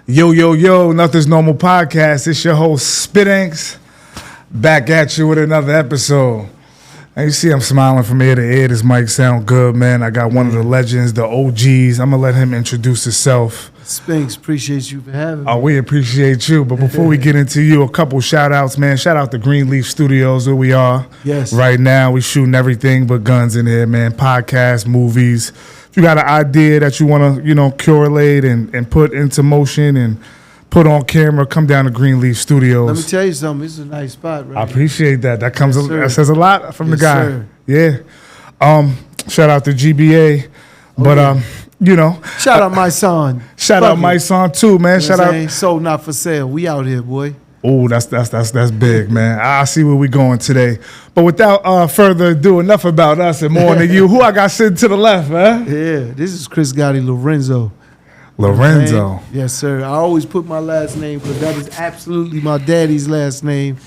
Yo, yo, yo, Nothing's Normal Podcast. It's your host, Spit back at you with another episode. And you see I'm smiling from ear to ear. This mic sound good, man. I got one of the legends, the OGs. I'm going to let him introduce himself. Spinks, appreciate you for having me. Oh, we appreciate you. But before we get into you, a couple shout-outs, man. Shout out to Green Leaf Studios, where we are. Yes. Right now, we shooting everything but guns in here, man. Podcasts, movies. If you got an idea that you want to, correlate and put into motion and put on camera, come down to Green Leaf Studios. Let me tell you something. This is a nice spot, right? I appreciate that. That comes. Yes, that says a lot from the guy. Sir. Yeah. Shout out to GBA, but Shout out my son. Shout out my son too, man. Shout out. Sold not for sale. We out here, boy. Oh, that's big, man. I see where we going today. But without further ado, enough about us and more than you. Who I got sitting to the left, man? Yeah, this is Chris Gotti, Lorenzo. Lorenzo. Yes, sir. I always put my last name because that is absolutely my daddy's last name.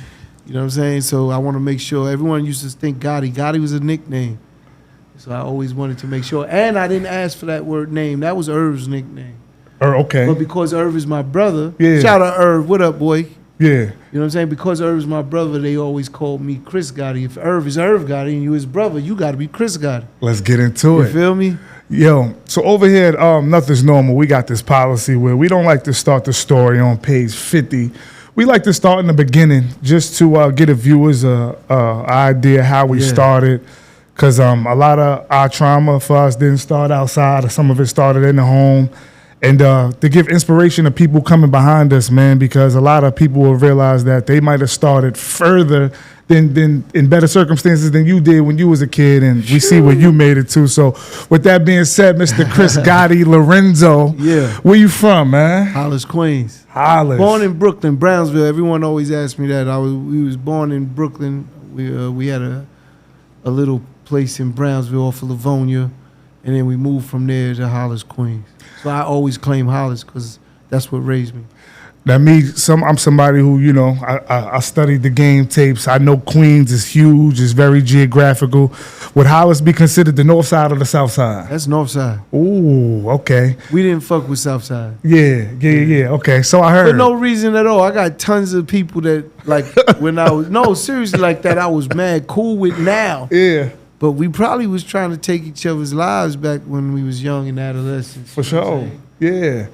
You know what I'm saying? So I want to make sure. Everyone used to think Gotti. Gotti was a nickname. So I always wanted to make sure. And I didn't ask for that word name. That was Irv's nickname. Okay. But because Irv is my brother, yeah. Shout out Irv. What up, boy? Yeah. You know what I'm saying? Because Irv is my brother, they always called me Chris Gotti. If Irv is Irv Gotti and you his brother, you got to be Chris Gotti. Let's get into it. You feel me? Yo, so over here at Nothing's Normal, we got this policy where we don't like to start the story on page 50. We like to start in the beginning just to get a viewer's idea how we started. Because a lot of our trauma for us didn't start outside. Some of it started in the home. And to give inspiration to people coming behind us, man, because a lot of people will realize that they might have started further than in better circumstances than you did when you was a kid, and we see where you made it to. So with that being said, Mr. Chris Gotti, Lorenzo, where you from, man? Hollace Queens. Hollis. Born in Brooklyn, Brownsville. Everyone always asks me that. We was born in Brooklyn. We had a little place in Brownsville off of Livonia, and then we moved from there to Hollace Queens. So I always claim Hollis because that's what raised me. That means I'm somebody who, I studied the game tapes. I know Queens is huge, it's very geographical. Would Hollis be considered the north side or the south side? That's north side. Ooh, okay. We didn't fuck with south side. Yeah. Okay, so I heard. For no reason at all. I got tons of people that, like, when I was, no, seriously, like that, I was mad cool with now. Yeah. But we probably was trying to take each other's lives back when we was young and adolescents. For sure. Yeah.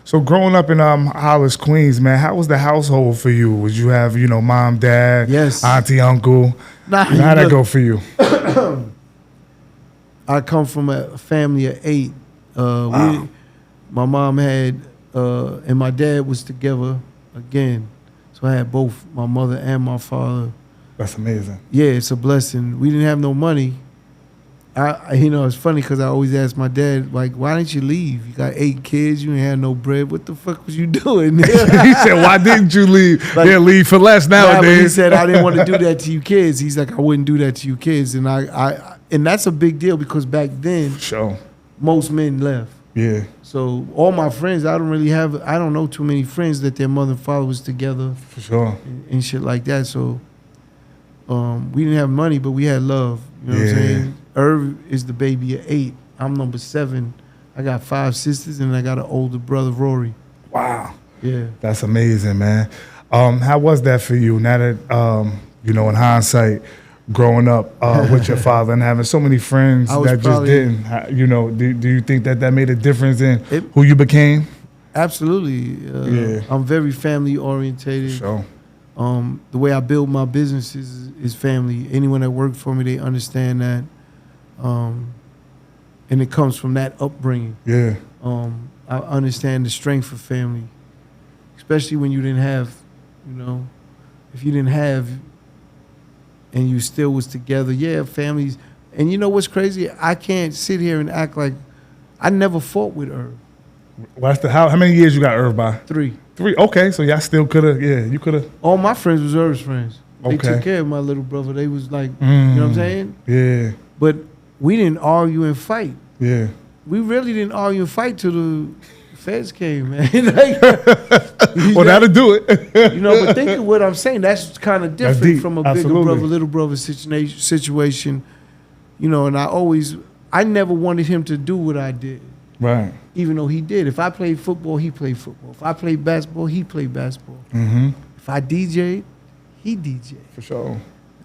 So growing up in Hollace, Queens, man, how was the household for you? Would you have, mom, dad, auntie, uncle? How'd that go for you? I come from a family of 8. Wow. My mom had, and my dad was together again. So I had both my mother and my father. That's amazing. Yeah, it's a blessing. We didn't have no money. It's funny because I always ask my dad, like, why didn't you leave? You got 8 kids, you ain't had no bread. What the fuck was you doing? He said, why didn't you leave? Like, they'll leave for less nowadays. He said, I didn't want to do that to you kids. He's like, I wouldn't do that to you kids. And and that's a big deal because back then, most men left. Yeah. So all my friends, I don't know too many friends that their mother and father was together. For sure. And shit like that. So we didn't have money, but we had love. You know what I'm saying? Irv is the baby of 8. I'm number 7. I got 5 sisters, and I got an older brother, Rory. Wow. Yeah. That's amazing, man. How was that for you now that, in hindsight, growing up with your father and having so many friends that just didn't, do you think that made a difference in who you became? Absolutely. I'm very family orientated. Sure. The way I build my business is family. Anyone that worked for me, they understand that. And it comes from that upbringing. Yeah. I understand the strength of family, especially when you didn't have, if you didn't have and you still was together. Families. And you know what's crazy? I can't sit here and act like I never fought with Irv. Well, how many years you got Irv by? 3. 3. Okay, so y'all still could have. Yeah, you could have. All my friends was Irv's friends. They took care of my little brother. They was like, you know what I'm saying? Yeah. But we didn't argue and fight. Yeah. We really didn't argue and fight till the feds came, man. That'll do it. But think of what I'm saying. That's kind of different from a bigger brother, little brother situation. And I never wanted him to do what I did. Right. Even though he did. If I played football, he played football. If I played basketball, he played basketball. Mm-hmm. If I DJ'd, he DJ'd. For sure.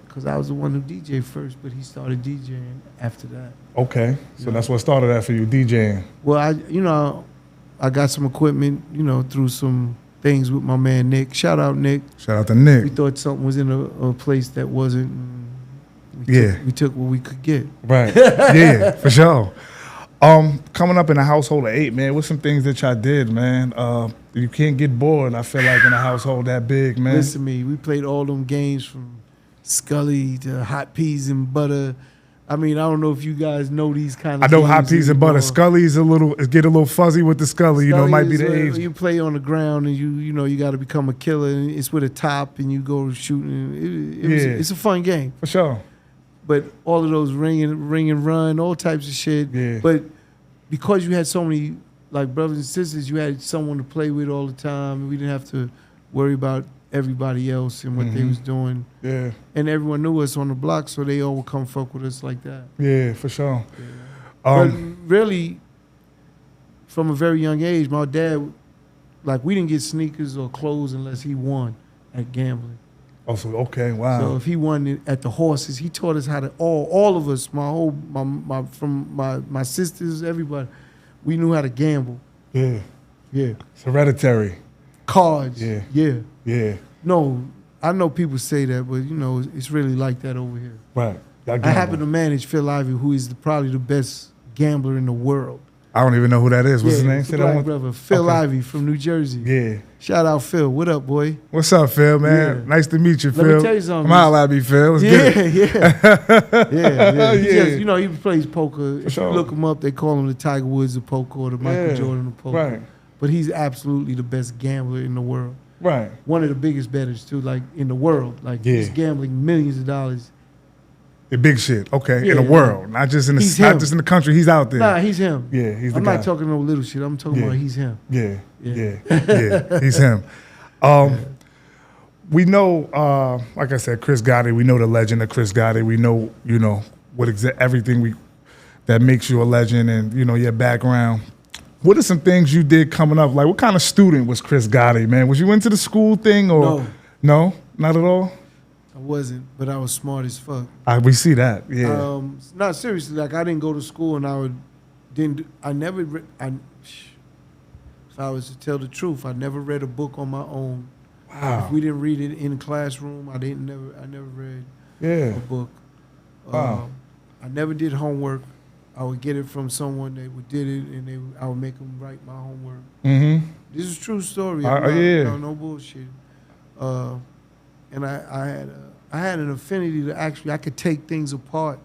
Because I was the one who DJ'd first, but he started DJing after that. Okay. So that's what started that for you, DJing. Well, I got some equipment, through some things with my man Nick. Shout out Nick. Shout out to Nick. We thought something was in a place that wasn't. We took what we could get. Right. Yeah, for sure. Coming up in a household of 8, man, what's some things that y'all did, man? You can't get bored, I feel like, in a household that big, man. Listen to me, we played all them games from Scully to Hot Peas and Butter. I mean, I don't know if you guys know these kind of I know games Hot Peas and Butter. Scully's get a little fuzzy with the Scully, it might be the age. You play on the ground and you got to become a killer, and it's with a top and you go shooting. It's a fun game. For sure. But all of those ring and run, all types of shit. Yeah. But because you had so many like brothers and sisters, you had someone to play with all the time. We didn't have to worry about everybody else and what they was doing. Yeah. And everyone knew us on the block, so they all would come fuck with us like that. Yeah, for sure. Yeah. But really, from a very young age, my dad, we didn't get sneakers or clothes unless he won at gambling. Oh, so okay, wow. So if he won at the horses, he taught us how to all of us, my sisters, everybody, we knew how to gamble. Yeah. Yeah. It's hereditary. Cards. Yeah. Yeah. Yeah. No, I know people say that, but it's really like that over here. Right. I happen to manage Phil Ivey, who is probably the best gambler in the world. I don't even know who that is. What's his name? Say black brother, Phil Ivey from New Jersey. Yeah. Shout out Phil. What up, boy? What's up, Phil, man? Yeah. Nice to meet you, Phil. Let me tell you something. Come on, Labby, Phil. Let's get it. Yeah. He plays poker. If you look him up, they call him the Tiger Woods of poker or the Michael Jordan of poker. Right. But he's absolutely the best gambler in the world. Right. One of the biggest bettors, too, in the world. He's gambling millions of dollars. The big shit, okay, in the world, not just in the country. He's out there. Nah, he's him. Yeah, he's the I'm guy. not talking no little shit. I'm talking about he's him. Yeah, he's him. We know, like I said, Chris Gotti. We know the legend of Chris Gotti. We know, everything that makes you a legend, and your background. What are some things you did coming up? Like, what kind of student was Chris Gotti, man? Was you into the school thing or no, not at all? I wasn't, but I was smart as fuck. We see that, yeah. Not seriously, I didn't go to school and if I was to tell the truth, I never read a book on my own. Wow. If we didn't read it in the classroom, I never read a book. Wow. I never did homework. I would get it from someone that did it, and I would make them write my homework. Mm-hmm. This is a true story. No bullshit. And I had an affinity to I could take things apart,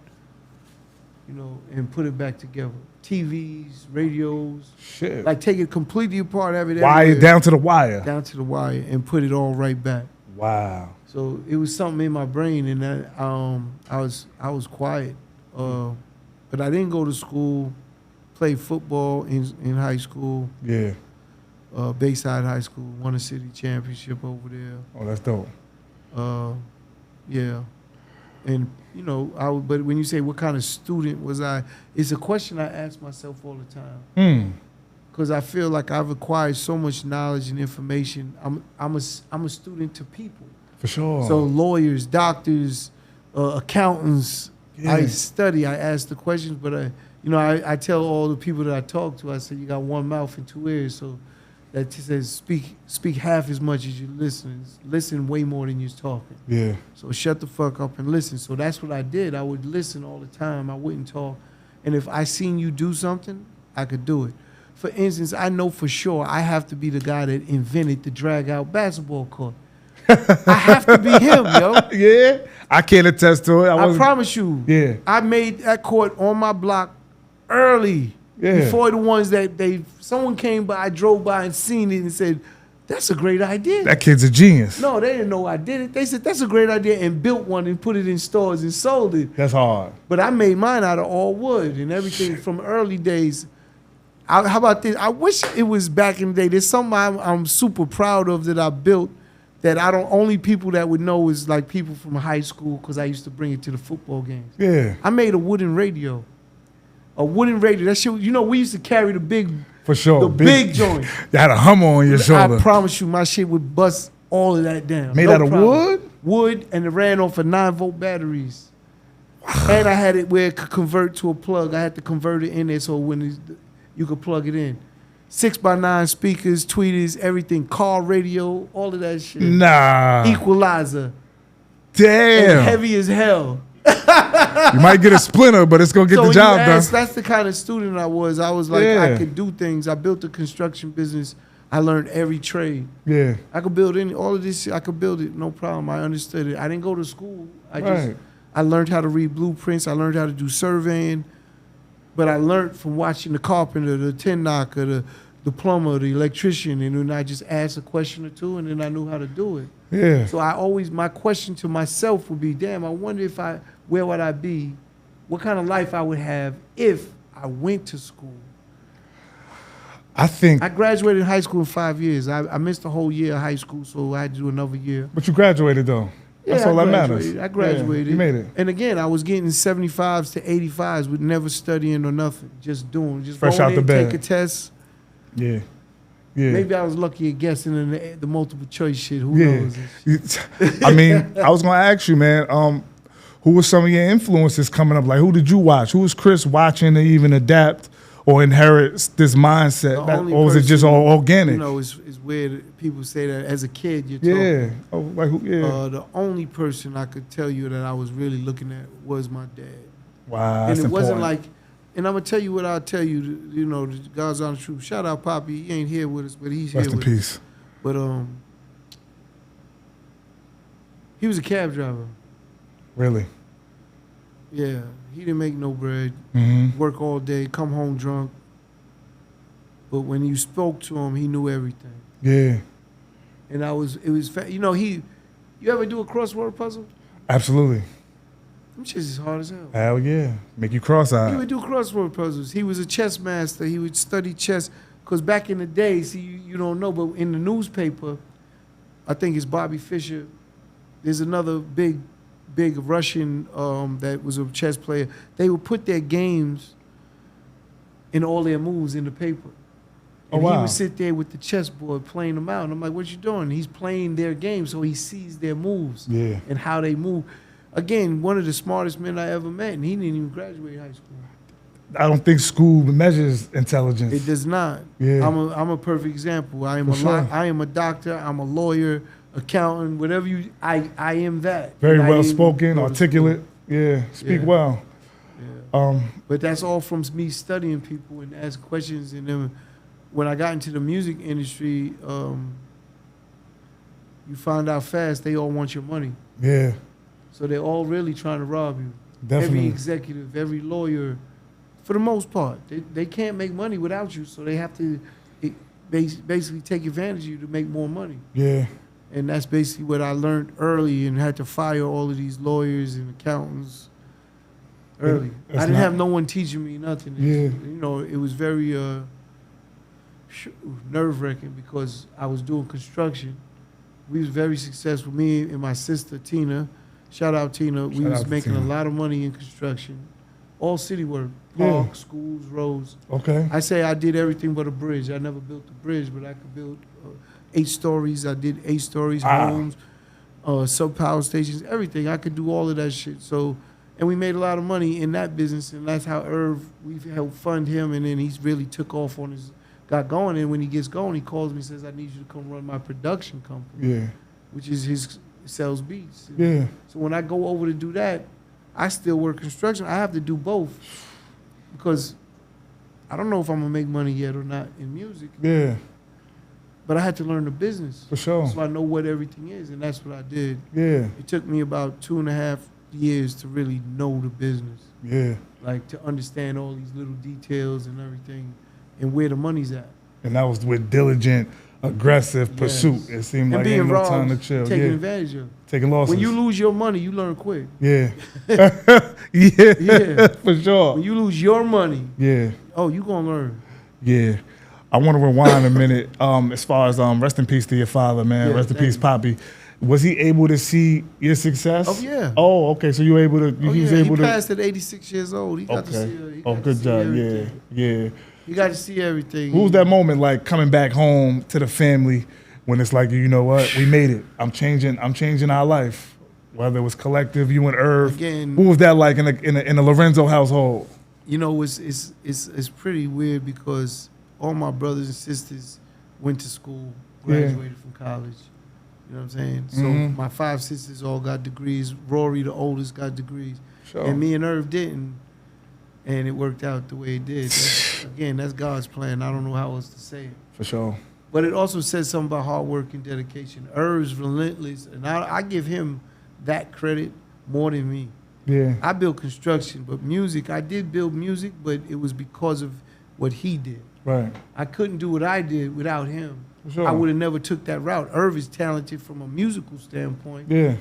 and put it back together. TVs, radios. Shit. Take it completely apart, have it wire down to the wire. Down to the wire, and put it all right back. Wow. So it was something in my brain, and that I was quiet. But I didn't go to school, played football in high school. Yeah. Bayside High School, won a city championship over there. Oh, that's dope. Yeah. And, but when you say what kind of student was I, it's a question I ask myself all the time. Because I feel like I've acquired so much knowledge and information. I'm a student to people. For sure. So lawyers, doctors, accountants, I study, I ask the questions, but I tell all the people that I talk to, I say, you got one mouth and two ears, so that says speak half as much as you listen. Listen way more than you're talking. Yeah. So shut the fuck up and listen. So that's what I did. I would listen all the time. I wouldn't talk. And if I seen you do something, I could do it. For instance, I know for sure I have to be the guy that invented the drag-out basketball court. I have to be him, yo. Yeah, I can't attest to it. I promise you. Yeah. I made that court on my block early. Yeah. Before the ones that someone came by, I drove by and seen it and said, that's a great idea. That kid's a genius. No, they didn't know I did it. They said, that's a great idea, and built one and put it in stores and sold it. That's hard. But I made mine out of all wood and everything from early days. How about this? I wish it was back in the day. There's something I'm super proud of that I built that only people that would know is like people from high school, because I used to bring it to the football games. Yeah. I made a wooden radio. A wooden radio. That shit, you know, we used to carry the big, For sure. the big joint. You had a Hummer on your shoulder. I promise you, my shit would bust all of that down. Made out of wood? Wood, and it ran off of 9-volt batteries. And I had it where it could convert to a plug. I had to convert it in there so when you could plug it in. 6x9 speakers, tweeters, everything, car radio, all of that shit. Nah. Equalizer. Damn. And heavy as hell. You might get a splinter, but it's going to get the job done. That's the kind of student I was. I was like, I could do things. I built a construction business. I learned every trade. Yeah. I could build all of this shit. I could build it, no problem. I understood it. I didn't go to school. I learned how to read blueprints. I learned how to do surveying. But I learned from watching the carpenter, the tin knocker, the plumber, the electrician, and then I just asked a question or two, and then I knew how to do it. Yeah. So my question to myself would be, damn, I wonder where would I be? What kind of life I would have if I went to school? I graduated high school in 5 years. I missed a whole year of high school, so I had to do another year. But you graduated, though. That's all that matters. I graduated. Yeah, you made it. And again, I was getting 75s to 85s with never studying or nothing. Just fresh out the bed. Take a test. Yeah. Yeah. Maybe I was lucky at guessing in the multiple choice shit. Who knows? I mean, I was going to ask you, man, who were some of your influences coming up? Like, who did you watch? Who was Chris watching to even adapt or inherit this mindset? Or was it just all organic? You know, it's weird. People say that as a kid, you're talking. Oh, like who? Yeah. The only person I could tell you that I was really looking at was my dad. Wow, and it wasn't like, and I'm gonna tell you what I'll tell you. You know, God's honest truth. Shout out, Poppy. He ain't here with us, but he's here with us. Rest in peace. But he was a cab driver. Really? Yeah, he didn't make no bread. Work all day, come home drunk. But when you spoke to him, he knew everything. Yeah. And you know, you ever do a crossword puzzle? Absolutely. Them shits is hard as hell. Hell yeah. Make you cross-eyed. He would do crossword puzzles. He was a chess master. He would study chess. Because back in the day, see, you don't know, but in the newspaper, I think it's Bobby Fischer. There's another big Russian that was a chess player. They would put their games and all their moves in the paper. And he would sit there with the chessboard playing them out. And I'm like, what you doing? He's playing their game, so he sees their moves and how they move. Again, one of the smartest men I ever met, and he didn't even graduate high school. I don't think school measures intelligence. It does not. Yeah. I'm a perfect example. I am a doctor. I'm a lawyer, accountant, whatever you. I am that. Very well spoken, articulate. Yeah, speak well. Yeah. But that's all from me studying people and asking questions. And then when I got into the music industry, you find out fast they all want your money. Yeah. So they're all really trying to rob you. Definitely. Every executive, every lawyer, for the most part, they can't make money without you. So they have to basically take advantage of you to make more money. Yeah. And that's basically what I learned early, and had to fire all of these lawyers and accountants early. I didn't have no one teaching me nothing. Yeah. You know, it was very nerve-wracking because I was doing construction. We was very successful. Me and my sister, Tina, shout out Tina. We was making a lot of money in construction. All city work, parks, schools, roads. Okay. I say I did everything but a bridge. I never built a bridge, but I could build 8 stories. I did 8 stories, homes, sub-power stations, everything. I could do all of that shit. So, and we made a lot of money in that business, and that's how Irv, we've helped fund him, and then he's really took off on got going, and when he gets going, he calls me and says, I need you to come run my production company. Yeah. Which is his sells beats. Yeah. So when I go over to do that, I still work construction. I have to do both because I don't know if I'm going to make money yet or not in music. Yeah. But I had to learn the business. For sure. So I know what everything is, and that's what I did. Yeah. It took me about 2.5 years to really know the business. Yeah. Like to understand all these little details and everything and where the money's at. And that was with diligent, aggressive pursuit. It seemed like ain't no time to chill. Taking advantage of. Taking losses. When you lose your money, you learn quick. Yeah. yeah. For sure. When you lose your money, you gonna learn. Yeah. I want to rewind a minute. As far as rest in peace to your father, man. Rest in peace, Poppy. Was he able to see your success? Oh yeah. Oh, okay. So you were able to. He passed at 86 years old. He got to see. Good job. Yeah. He got to see everything. What was that moment like coming back home to the family when it's like, you know what, we made it. I'm changing our life. Whether it was collective, you and Irv. Again, what was that like in the Lorenzo household? You know, it's pretty weird because all my brothers and sisters went to school, graduated from college. You know what I'm saying? So my 5 sisters all got degrees. Rory, the oldest, got degrees. Sure. And me and Irv didn't. And it worked out the way it did. That's God's plan. I don't know how else to say it. For sure. But it also says something about hard work and dedication. Irv's relentless, and I give him that credit more than me. Yeah. I built construction, but music, I did build music, but it was because of what he did. Right. I couldn't do what I did without him. For sure. I would have never took that route. Irv is talented from a musical standpoint. Yeah.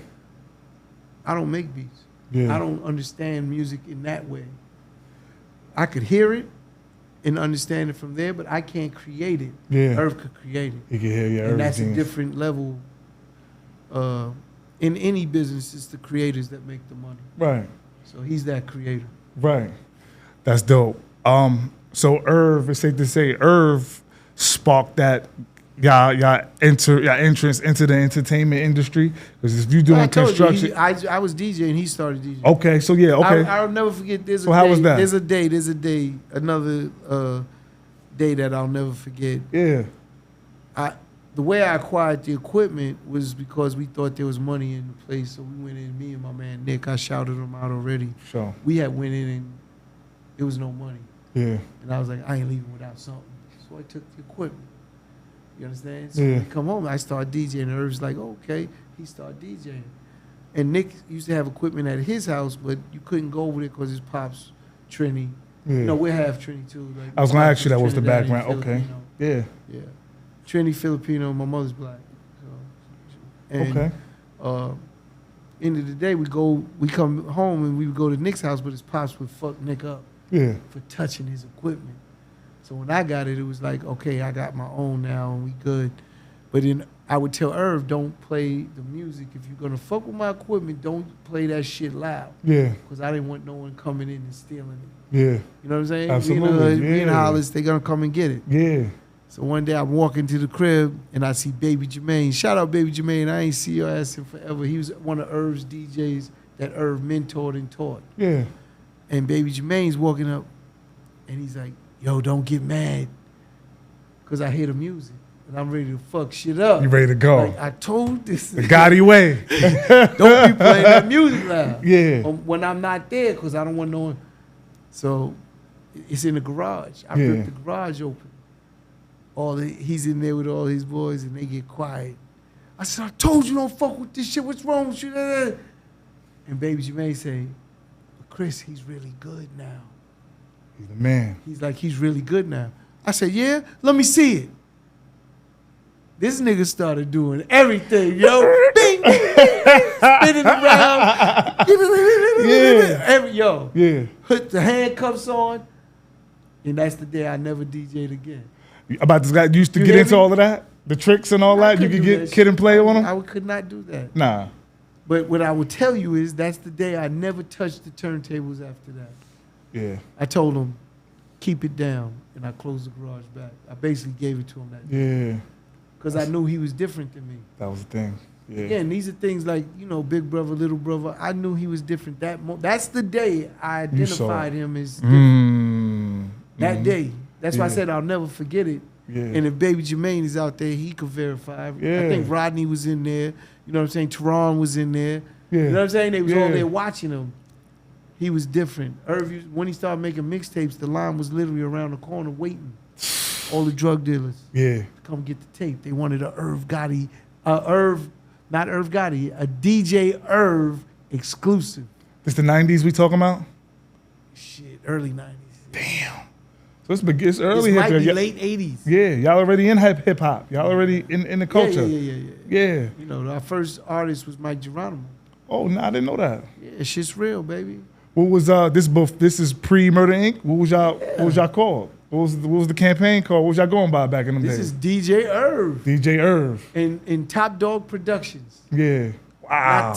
I don't make beats. Yeah. I don't understand music in that way. I could hear it and understand it from there, but I can't create it. Yeah. Irv could create it. He could hear you. And that's a different level. In any business, it's the creators that make the money. Right. So he's that creator. Right. That's dope. So Irv, it's safe to say, Irv sparked that y'all entrance into the entertainment industry. Because if you doing construction, I was DJing and he started DJing. Okay, so yeah, okay. I'll never forget. There's how was that? There's a day, another day that I'll never forget. Yeah. The way I acquired the equipment was because we thought there was money in the place, so we went in. Me and my man Nick, I shouted him out already. Sure. We had went in and there was no money. Yeah. And I was like, I ain't leaving without something. So I took the equipment. You understand? So yeah. when we come home, I started DJing. And Irv's like, okay. He started DJing. And Nick used to have equipment at his house, but you couldn't go over there because his pops, Trini. Yeah. You know, we're half Trini too. Like, I was going to ask you that was the background. Okay. Yeah. Yeah. Trini Filipino, my mother's black. So, and, okay. End of the day, we come home and we would go to Nick's house, but his pops would fuck Nick up for touching his equipment. So when I got it, it was like, okay, I got my own now and we good. But then I would tell Irv, don't play the music. If you're gonna fuck with my equipment, don't play that shit loud. Yeah. Because I didn't want no one coming in and stealing it. Yeah. You know what I'm saying? Absolutely. Me and Hollace, they gonna come and get it. Yeah. So one day I'm walking to the crib and I see Baby Jermaine. Shout out Baby Jermaine. I ain't see your ass in forever. He was one of Irv's DJs that Irv mentored and taught. Yeah. And Baby Jermaine's walking up and he's like, yo, don't get mad. Because I hear the music and I'm ready to fuck shit up. You ready to go. Like, I told this. The Gotti way. Don't be playing that music loud. Yeah. When I'm not there because I don't want no one. So it's in the garage. I ripped the garage open. He's in there with all his boys and they get quiet. I said, I told you don't fuck with this shit. What's wrong with you? And Baby Jermaine say, Chris, he's really good now. He's the man. He's like, he's really good now. I said, yeah? Let me see it. This nigga started doing everything, yo. Bing, bing, bing, spinning around. Yeah. Yeah. Put the handcuffs on. And that's the day I never DJ'd again. About this guy used to get into all of that? The tricks and all that? You could get Kid and Play on him? I could not do that. Nah. But what I would tell you is that's the day I never touched the turntables after that. Yeah. I told him, keep it down. And I closed the garage back. I basically gave it to him that day. Yeah. Because I knew he was different than me. That was the thing. Yeah. Again, these are things like, you know, big brother, little brother. I knew he was different. That's the day I identified him as different. That day. That's why I said I'll never forget it. Yeah. And if Baby Jermaine is out there, he could verify. Yeah. I think Rodney was in there. You know what I'm saying? Teron was in there. Yeah. You know what I'm saying? They was all there watching him. He was different. Irv, when he started making mixtapes, the line was literally around the corner waiting. All the drug dealers. Yeah. To come get the tape. They wanted a Irv Gotti, not Irv Gotti, a DJ Irv exclusive. This the 90s we talking about? Shit, early 90s. Damn. So it's early hip hip hop. Late 80s. Yeah, y'all already in hip hop. Y'all already in the culture. Yeah. You know, our first artist was Mike Geronimo. Oh, no, I didn't know that. Yeah, shit's real, baby. What was this is pre-Murder Inc.? What was y'all called? What was the campaign called? What was y'all going by back in the This day? is DJ Irv. DJ Irv. In Top Dog Productions. Yeah. Wow.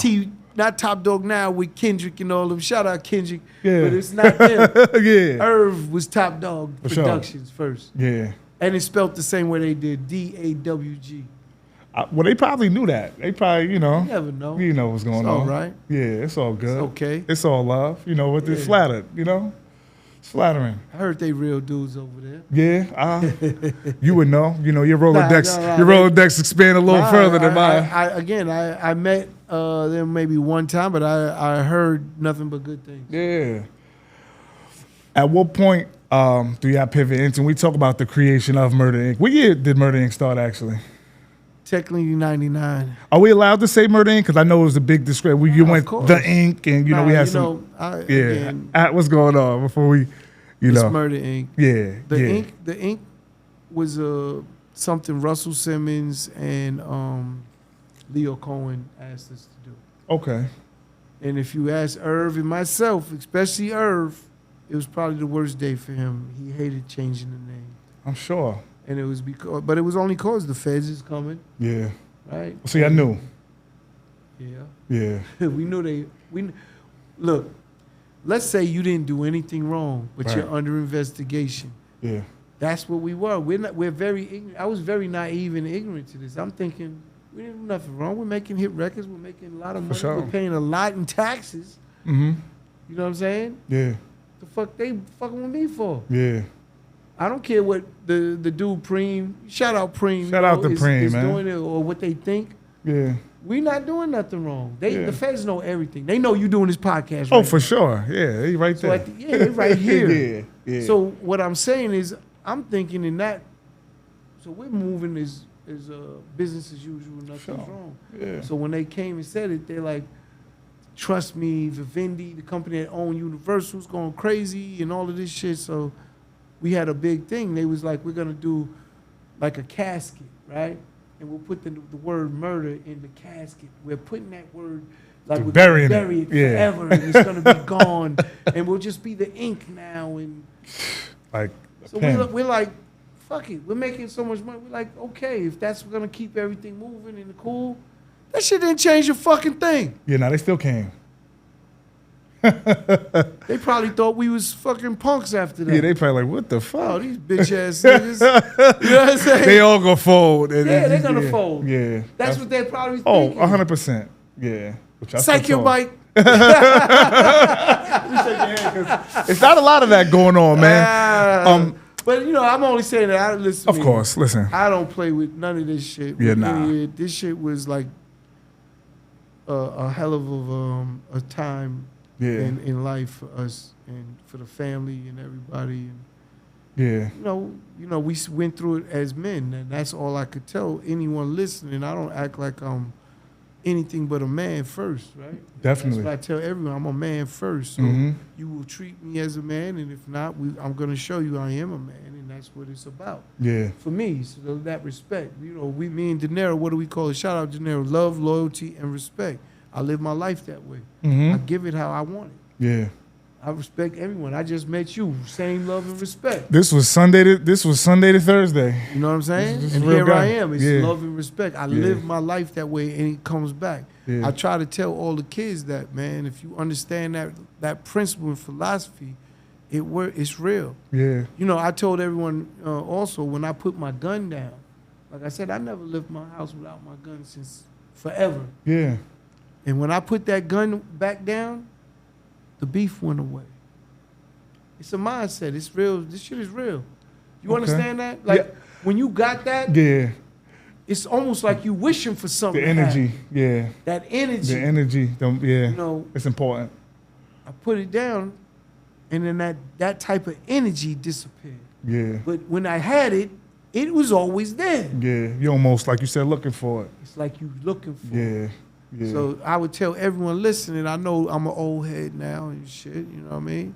Not Top Dog now with Kendrick and all them. Shout out Kendrick. Yeah. But it's not them. Yeah. Irv was Top Dog For sure. Productions first. Yeah. And it's spelled the same way they did, D-A-W-G. Well, they probably knew that. They probably, You never know. You know what's going It's on. all right. Yeah, it's all good. It's okay. It's all love. You know, with it flattered, you know? It's flattering. I heard they real dudes over there. Yeah, you would know. You know, your Rolodex, Nah, your Rolodex expand a little further than mine. I met them maybe one time, but I heard nothing but good things. Yeah. At what point do y'all pivot into? We talk about the creation of Murder Inc. What year did Murder Inc. start, actually? Technically 99. Are we allowed to say Murder Inc.? Because I know it was a big discrepancy. You went course. the Inc. and we had some. Again, What's going on before we, it's Murder Inc. Yeah. The Inc. was something Russell Simmons and Leo Cohen asked us to do. Okay. And if you ask Irv and myself, especially Irv, it was probably the worst day for him. He hated changing the name. I'm sure. And it was but it was only cause the feds is coming. Yeah. Right? See, I knew. Yeah. Yeah. we knew look, let's say you didn't do anything wrong, but you're under investigation. Yeah. That's what we were. We're very ignorant. I was very naive and ignorant to this. I'm thinking we didn't do nothing wrong. We're making hit records. We're making a lot of money. Sure. We're paying a lot in taxes. Mm-hmm. You know what I'm saying? Yeah. The fuck they fucking with me for? Yeah. I don't care what the dude Preem, shout out Preem. Shout out to Preem, is man. doing it or what they think. Yeah. We not doing nothing wrong. The feds know everything. They know you doing this podcast. Oh, right for now. sure. Yeah, he right there. They right here. Yeah. So what I'm saying is, I'm thinking in that. So we're moving as business as usual. Nothing's wrong. Yeah. So when they came and said it, they're like, trust me, Vivendi, the company that owned Universal's going crazy and all of this shit. So we had a big thing. They was like, we're gonna do like a casket, right? And we'll put the word murder in the casket. We're putting that word like we're gonna bury it forever, and it's gonna be gone, and we'll just be the ink now. And like, so we're like, fuck it. We're making so much money. We're like, okay, if that's gonna keep everything moving and cool, that shit didn't change a fucking thing. Yeah, no, they still came. They probably thought we was fucking punks after that. Yeah, they probably like, what the fuck? Oh, these bitch ass niggas. You know what I'm saying? They all gonna fold. Yeah, they're gonna fold. Yeah. That's what they're probably Oh, thinking. 100%. Yeah. Psych your bike. It's not a lot of that going on, man. But you know, I'm only saying that. Listen. Of course, listen. I don't play with none of this shit. Yeah, nah. This shit was like a hell of a time in life for us and for the family and everybody. And, yeah. You know, we went through it as men, and that's all I could tell anyone listening. I don't act like I'm anything but a man first, right? Definitely. That's what I tell everyone. I'm a man first. So you will treat me as a man, and if not, I'm going to show you I am a man, and that's what it's about. Yeah. For me, so that respect. You know, me and De Niro, what do we call it? Shout out De Niro. Love, loyalty, and respect. I live my life that way. I give it how I want it. Yeah. I respect everyone. I just met you. Same love and respect. This was Sunday to Thursday. You know what I'm saying? This and here I am. It's yeah. love and respect. I live my life that way, and it comes back. Yeah. I try to tell all the kids that, man, if you understand that principle and philosophy, it's real. Yeah. You know, I told everyone also when I put my gun down, like I said, I never left my house without my gun since forever. Yeah. And when I put that gun back down, the beef went away. It's a mindset. It's real. This shit is real. You understand that? Like when you got that, it's almost like you wishing for something. The energy, That energy. The energy, you know, it's important. I put it down, and then that type of energy disappeared. Yeah. But when I had it, it was always there. Yeah. You almost, like you said, looking for it. It's like you looking for it. Yeah. So I would tell everyone listening, I know I'm an old head now and shit, you know what I mean?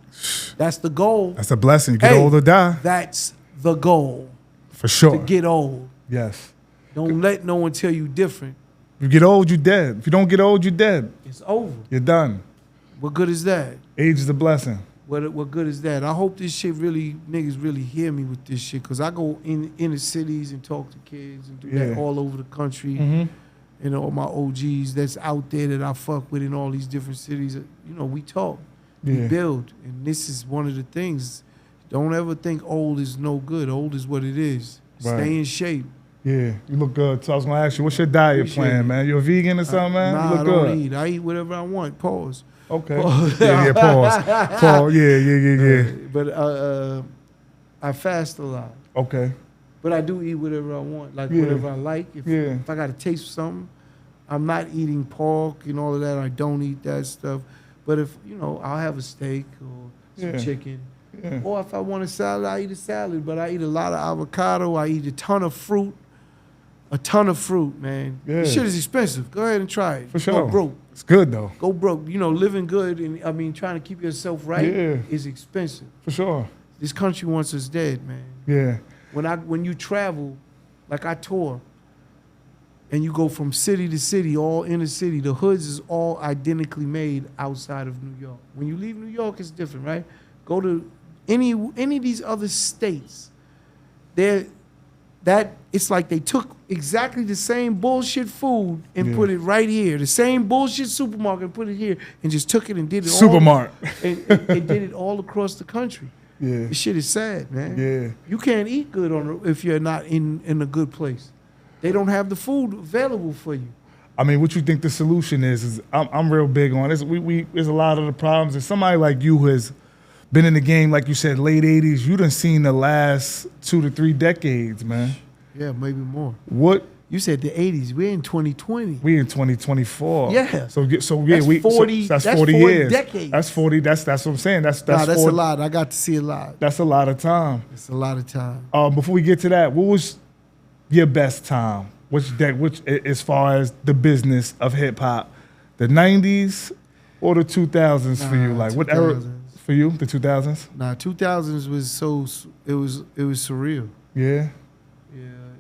That's the goal. That's a blessing. You get old or die. That's the goal. For sure. To get old. Yes. Don't let no one tell you different. If you get old, you're dead. If you don't get old, you're dead. It's over. You're done. What good is that? Age is a blessing. What good is that? I hope this shit really, niggas really hear me with this shit, because I go in the cities and talk to kids and do that all over the country. And all my OGs that's out there that I fuck with in all these different cities, you know, we talk, we build. And this is one of the things. Don't ever think old is no good. Old is what it is. Right. Stay in shape. Yeah, you look good. So I was gonna ask you, what's your diet plan, man? You a vegan or something, man? Nah, you look I don't good. eat. I eat whatever I want. Pause. Okay. Pause. Yeah, pause. Pause. Yeah. But I fast a lot. Okay. But I do eat whatever I want, like whatever I like. If I got to taste something, I'm not eating pork and all of that. I don't eat that stuff. But if, you know, I'll have a steak or some chicken. Yeah. Or if I want a salad, I eat a salad. But I eat a lot of avocado. I eat a ton of fruit. A ton of fruit, man. Yeah. This shit is expensive. Go ahead and try it. For sure. Go broke. It's good, though. Go broke. You know, living good and, I mean, trying to keep yourself right is expensive. For sure. This country wants us dead, man. Yeah. When you travel, like I tour, and you go from city to city, all in the city, the hoods is all identically made outside of New York. When you leave New York, it's different, right? Go to any of these other states, it's like they took exactly the same bullshit food and put it right here. The same bullshit supermarket and put it here and just took it and did it Supermart. and did it all across the country. Yeah. This shit is sad, man. Yeah. You can't eat good if you're not in a good place. They don't have the food available for you. I mean, what you think the solution is I'm real big on this. There's a lot of the problems. And somebody like you who has been in the game, like you said, late 80s, you done seen the last 2 to 3 decades, man. Yeah, maybe more. What? You said the 80s. We're in 2020. We in 2024. Yeah. So yeah, that's 40. That's 40 years. Decades. That's 40. That's what I'm saying. That's 40. a lot. I got to see a lot. That's a lot of time. It's a lot of time. Before we get to that, what was your best time? Which as far as the business of hip hop, the 90s or the 2000s for you? Like 2000s. What era for you? The 2000s? Nah, 2000s was it was surreal. Yeah.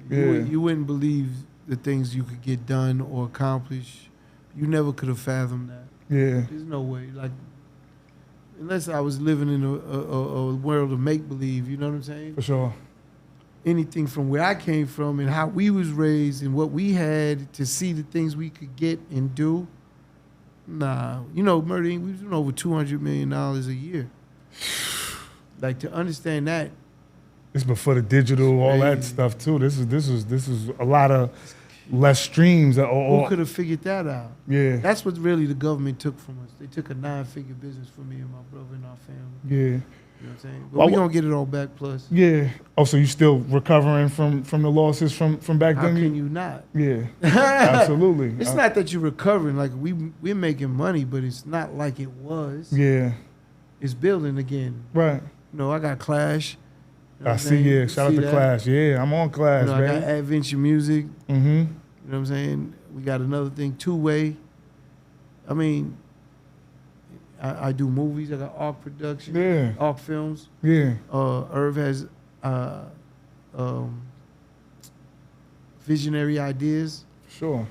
You wouldn't believe the things you could get done or accomplish. You never could have fathomed that. Yeah. There's no way. Like, unless I was living in a world of make-believe, you know what I'm saying? For sure. Anything from where I came from and how we was raised and what we had to see the things we could get and do. Nah. You know, Murder Inc., we was doing over $200 million a year. Like, to understand that. It's before the digital, all that stuff too. This is a lot of less streams. Who could have figured that out? Yeah. That's what really the government took from us. They took a 9-figure business from me and my brother and our family. Yeah. You know what I'm saying? But we're going to get it all back plus. Yeah. Oh, so you still recovering from the losses from back then? How can you not? Yeah. Absolutely. It's not that you're recovering. Like, we're making money, but it's not like it was. Yeah. It's building again. Right. You know, I got Clash. You know I see, yeah. Shout out to Clash. Yeah, I'm on Clash, man. I got Adventure Music. Mm-hmm. You know what I'm saying? We got another thing, Two-Way. I mean, I do movies. I got Arc Production. Yeah. Arc Films. Yeah. Irv has visionary ideas. Sure.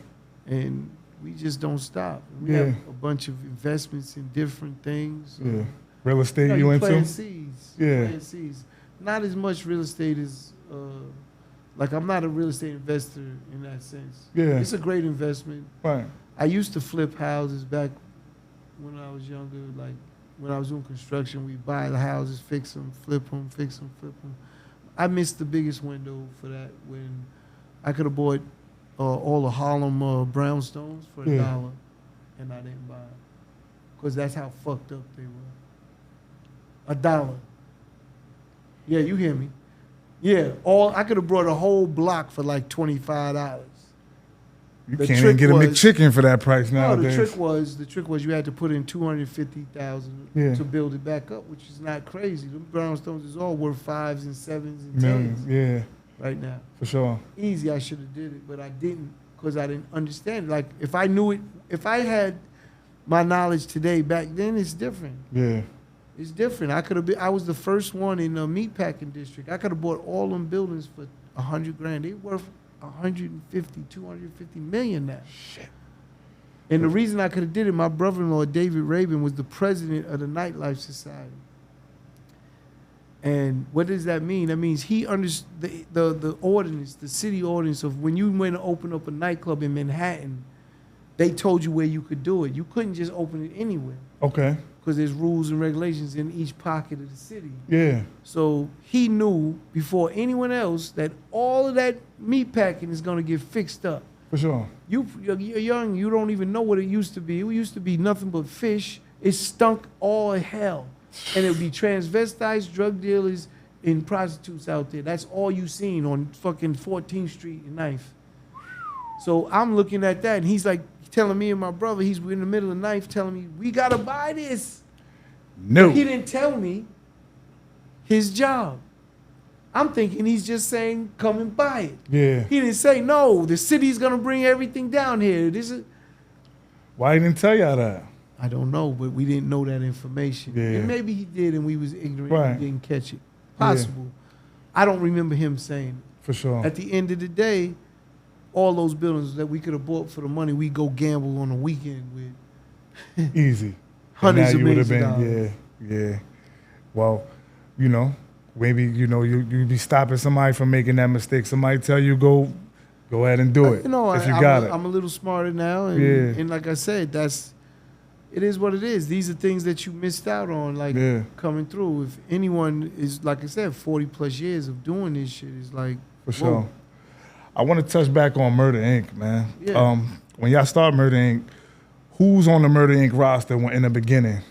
And we just don't stop. We have a bunch of investments in different things. Yeah. Real estate you into? Playing seeds. Yeah. Playing seeds. Not as much real estate as, like, I'm not a real estate investor in that sense. Yeah. It's a great investment. Right. I used to flip houses back when I was younger. Like, when I was doing construction, we buy the houses, fix them, flip them, fix them, flip them. I missed the biggest window for that when I could have bought all the Harlem brownstones for $1, and I didn't buy them. Because that's how fucked up they were. $1. Yeah, you hear me. Yeah, I could have brought a whole block for like $25. You can't even get a McChicken for that price nowadays. No, the trick was you had to put in $250,000 to build it back up, which is not crazy. The brownstones is all worth 5s and 7s and 10s. Millions, yeah. Right now. For sure. Easy, I should have did it, but I didn't because I didn't understand it. Like, if I knew it, if I had my knowledge today, back then it's different. Yeah. It's different. I was the first one in the meatpacking district. I could have bought all them buildings for $100,000. They worth 150, 250 million now. Shit. And the reason I could have did it, my brother-in-law, David Rabin, was the president of the Nightlife Society. And what does that mean? That means he understood the ordinance, the city ordinance of when you went to open up a nightclub in Manhattan, they told you where you could do it. You couldn't just open it anywhere. Okay. Because there's rules and regulations in each pocket of the city. Yeah. So he knew before anyone else that all of that meat packing is going to get fixed up. For sure. You're young, you don't even know what it used to be. It used to be nothing but fish. It stunk all hell. And it would be transvestites, drug dealers, and prostitutes out there. That's all you seen on fucking 14th Street and 9th. So I'm looking at that, and he's like telling me and my brother, he's in the middle of the 9th telling me, we got to buy this. No. But he didn't tell me his job. I'm thinking he's just saying, come and buy it. Yeah. He didn't say, no, the city's going to bring everything down here. This is. Why he didn't tell y'all that? I don't know, but we didn't know that information. Yeah. And maybe he did and we was ignorant Right. and didn't catch it. Possible. Yeah. I don't remember him saying it. For sure. At the end of the day, all those buildings that we could have bought for the money, we go gamble on a weekend with. Easy. Hundreds and of now you millions would of have dollars. been, yeah. Well, maybe, you'd be stopping somebody from making that mistake. Somebody tell you, go ahead and do it. If you got it. I'm a little smarter now. And like I said, it is what it is. These are things that you missed out on, coming through. If anyone is, like I said, 40 plus years of doing this shit is like, for sure. I want to touch back on Murder Inc., man. Yeah. When y'all start Murder Inc., who's on the Murder Inc. roster in the beginning?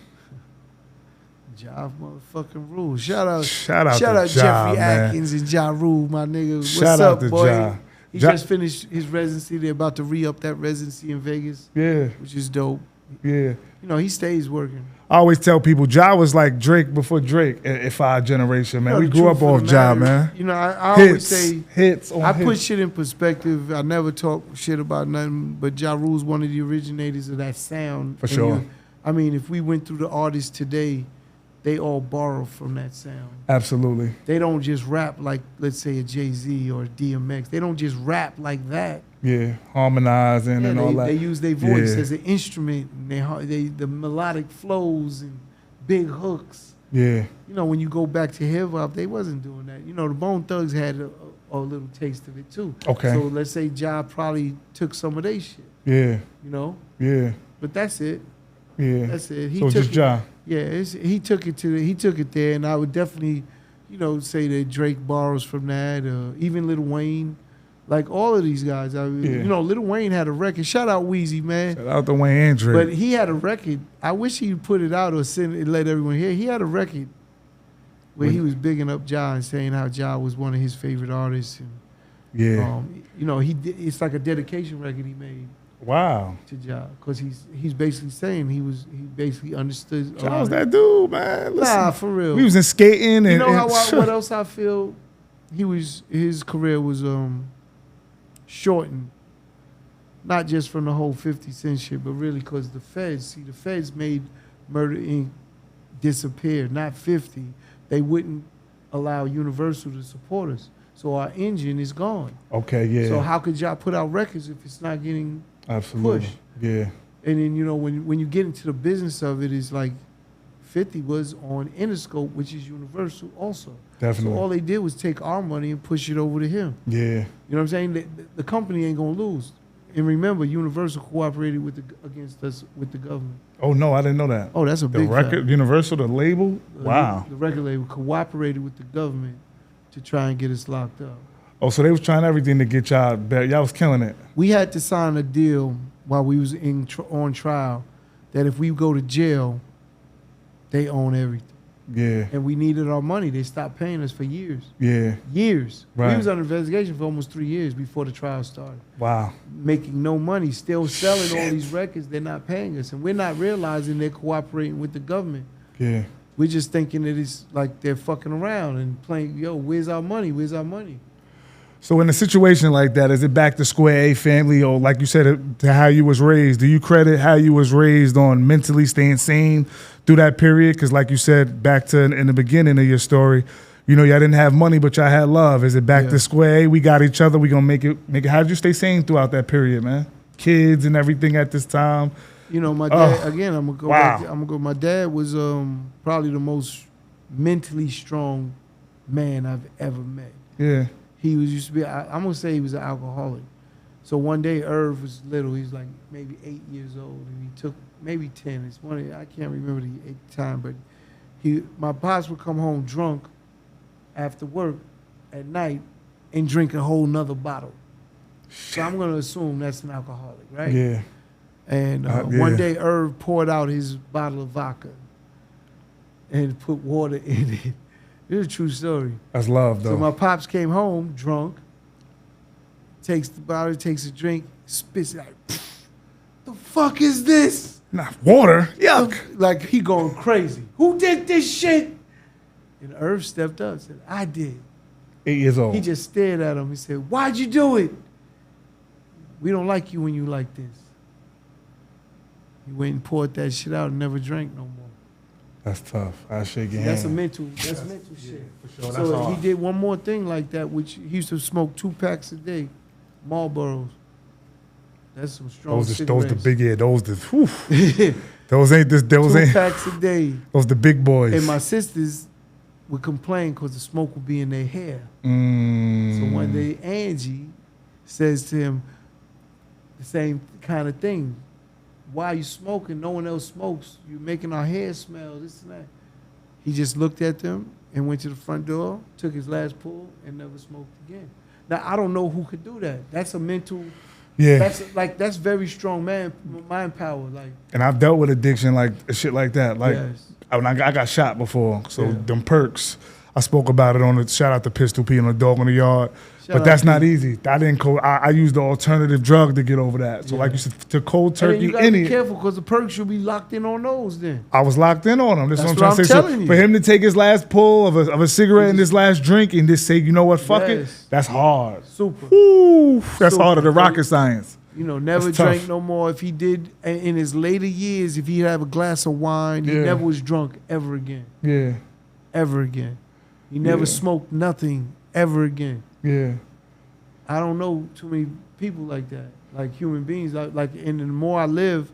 Ja motherfucking Rule. Shout out to Jeffrey Ja, Atkins and Ja Rule, my nigga. What's Shout up, out to boy? Ja. He Ja just finished his residency. They're about to re-up that residency in Vegas. Yeah. Which is dope. Yeah. He stays working. I always tell people, Ja was like Drake before Drake if our generation, man. We grew up off Ja, man. I always say hits on I hits. put shit in perspective. I never talk shit about nothing, but Ja Rule's one of the originators of that sound. For sure. If we went through the artists today, they all borrow from that sound. Absolutely. They don't just rap like, let's say, a Jay-Z or a DMX. They don't just rap like that. Yeah, harmonizing and all that. They use their voice as an instrument. And the melodic flows and big hooks. Yeah. When you go back to hip-hop, they wasn't doing that. The Bone Thugs had a little taste of it, too. Okay. So let's say Ja probably took some of their shit. Yeah. Yeah. But that's it. Yeah. That's it. He so took just Ja. Yeah, he took it there, and I would definitely, say that Drake borrows from that, even Lil Wayne, like all of these guys. Lil Wayne had a record. Shout out Weezy, man. Shout out to Wayne and Drake. But he had a record. I wish he'd put it out or send it, let everyone hear. He had a record where he was bigging up Ja and saying how Ja was one of his favorite artists, and it's like a dedication record he made. Wow. To Ja, because he's basically saying he basically understood. Ja was that dude, man. Listen, nah, for real. We was in skating and what else I feel? His career was shortened, not just from the whole 50 Cent shit, but really because the feds made Murder Inc. disappear, not 50. They wouldn't allow Universal to support us. So our engine is gone. Okay, yeah. So how could y'all put out records if it's not getting absolutely pushed? Yeah. And then when you get into the business of it, it's like 50 was on Interscope, which is Universal also. Definitely. So all they did was take our money and push it over to him. Yeah. You know what I'm saying? The company ain't gonna lose. And remember, Universal cooperated against us with the government. Oh no, I didn't know that. Oh, that's a big record. fact. Universal, the label. Wow. The record label cooperated with the government to try and get us locked up. Oh, so they was trying everything to get y'all back. Y'all was killing it. We had to sign a deal while we was on trial that if we go to jail, they own everything. Yeah. And we needed our money. They stopped paying us for years. Yeah. Years. Right. We was under investigation for almost 3 years before the trial started. Wow. Making no money, still selling all these records. They're not paying us. And we're not realizing they're cooperating with the government. Yeah. We're just thinking that it's like they're fucking around and playing, where's our money? Where's our money? So in a situation like that, is it back to square A family, or like you said, to how you was raised? Do you credit how you was raised on mentally staying sane through that period? Because like you said, back to in the beginning of your story, y'all didn't have money, but y'all had love. Is it back to square A? We got each other. We gonna make it. How did you stay sane throughout that period, man? Kids and everything at this time. My dad. Again, I'm gonna go back. My dad was probably the most mentally strong man I've ever met. Yeah. He was used to be, I'm going to say he was an alcoholic. So one day Irv was little. He was like maybe 8 years old, and he took maybe 10. It's one. I can't remember the time, but my pops would come home drunk after work at night and drink a whole nother bottle. So I'm going to assume that's an alcoholic, right? Yeah. And one day Irv poured out his bottle of vodka and put water in it. It's a true story. That's love, though. So my pops came home drunk, takes the bottle, takes a drink, spits it like, the fuck is this? Not water. Yuck. Like he going crazy. Who did this shit? And Irv stepped up and said, I did. 8 years old. He just stared at him. He said, why'd you do it? We don't like you when you like this. He went and poured that shit out and never drank no more. That's tough. I shake your hand. That's mental shit. For sure. So he did one more thing like that, which he used to smoke 2 packs a day, Marlboros. That's some strong cigarettes. Those the big, whew. Those ain't this, those 2 ain't. packs a day. Those the big boys. And my sisters would complain because the smoke would be in their hair. So one day Angie says to him the same kind of thing. Why are you smoking? No one else smokes. You're making our hair smell, this and that. He just looked at them and went to the front door, took his last pull, and never smoked again. Now, I don't know who could do that. That's a mental... Yeah. That's very strong mind power. Like, and I've dealt with addiction, like shit like that. Like, yes. I got shot before, so them perks. I spoke about it on the shout out to Pistol P on the Dog in the Yard. But that's not easy. I used the alternative drug to get over that. So like you said, to cold turkey, and you gotta be careful because the perks you'll be locked in on those. Then I was locked in on them. That's what I'm trying to say. telling you. For him to take his last pull of a cigarette and his last drink and just say, you know what, fuck it. That's hard. Super. Woo, that's harder than rocket science. You know, never drank no more. If he did in his later years, if he'd have a glass of wine, he never was drunk ever again. Yeah. Ever again. He never smoked nothing ever again. Yeah. I don't know too many people like that, like human beings. Like, and the more I live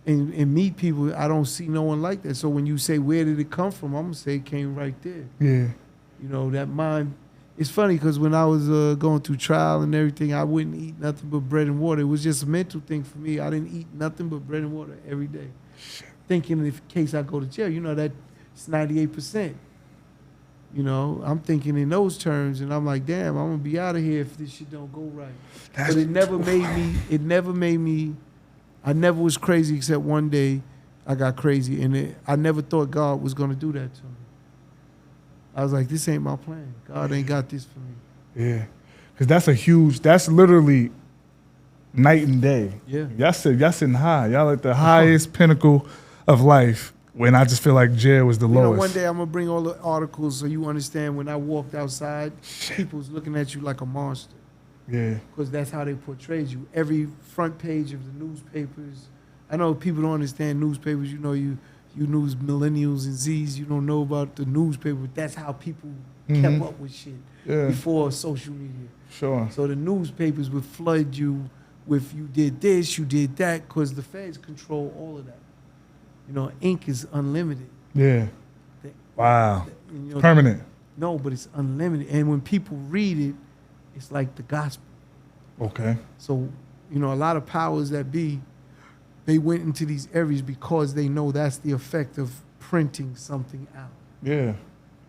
and meet people, I don't see no one like that. So when you say, where did it come from? I'm going to say it came right there. Yeah. You know, that mind. It's funny because when I was going through trial and everything, I wouldn't eat nothing but bread and water. It was just a mental thing for me. I didn't eat nothing but bread and water every day. Thinking in case I go to jail, you know, that's 98%. You know, I'm thinking in those terms, and I'm like, damn, I'm gonna be out of here if this shit don't go right. But it never made me. I never was crazy except one day, I got crazy, and I never thought God was gonna do that to me. I was like, this ain't my plan. God ain't got this for me. Yeah, because that's literally night and day. Yeah, y'all sitting high. Y'all at the highest pinnacle of life. When I just feel like jail was the lowest. You know, one day I'm going to bring all the articles so you understand when I walked outside, people's looking at you like a monster. Yeah. Because that's how they portrayed you. Every front page of the newspapers. I know people don't understand newspapers. You know, you news millennials and Zs, you don't know about the newspaper. But that's how people kept up with shit before social media. Sure. So the newspapers would flood you with you did this, you did that, because the feds control all of that. You know, ink is unlimited. Yeah. Wow. You know, permanent. No, but it's unlimited. And when people read it, it's like the gospel. Okay. So, you know, a lot of powers that be, they went into these areas because they know that's the effect of printing something out. Yeah.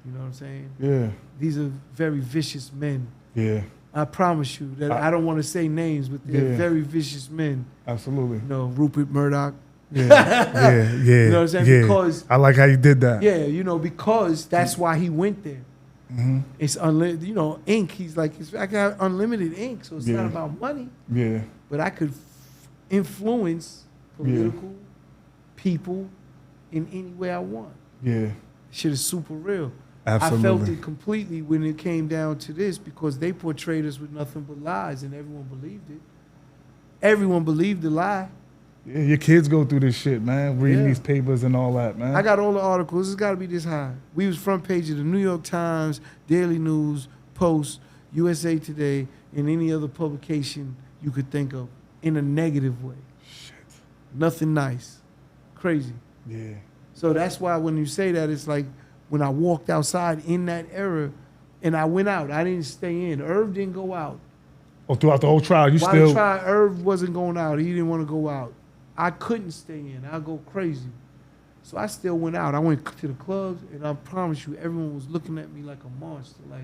You know what I'm saying? Yeah. These are very vicious men. Yeah. I promise you that I don't want to say names, but they're very vicious men. Absolutely. You know, Rupert Murdoch. Yeah. You know what I'm saying? Yeah. Because I like how you did that. Yeah, you know, because that's why he went there. Mm-hmm. It's unlimited, you know, ink. He's like, I got unlimited ink, so it's not about money. Yeah. But I could influence political people in any way I want. Yeah. Shit is super real. Absolutely. I felt it completely when it came down to this because they portrayed us with nothing but lies and everyone believed it. Everyone believed the lie. Yeah, your kids go through this shit, man. Reading these papers and all that, man. I got all the articles. It's got to be this high. We was front page of the New York Times, Daily News, Post, USA Today, and any other publication you could think of in a negative way. Shit. Nothing nice. Crazy. Yeah. So that's why when you say that, it's like when I walked outside in that era, and I went out. I didn't stay in. Irv didn't go out. Oh, throughout the whole trial, you While still... the trial, Irv wasn't going out. He didn't want to go out. I couldn't stay in. I'd go crazy. So I still went out. I went to the clubs, and I promise you, everyone was looking at me like a monster. Like,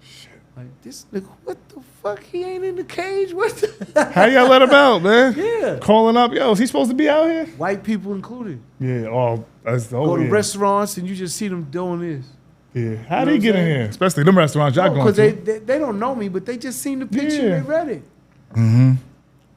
shit. Like, this nigga, what the fuck? He ain't in the cage? What the... How y'all let him out, man? Yeah. Calling up, yo, is he supposed to be out here? White people included. Yeah, oh, that's the whole... Go to restaurants, and you just see them doing this. Yeah. How did he get in here? Especially them restaurants y'all going to. Because they don't know me, but they just seen the picture. Yeah. They read it. Mm-hmm.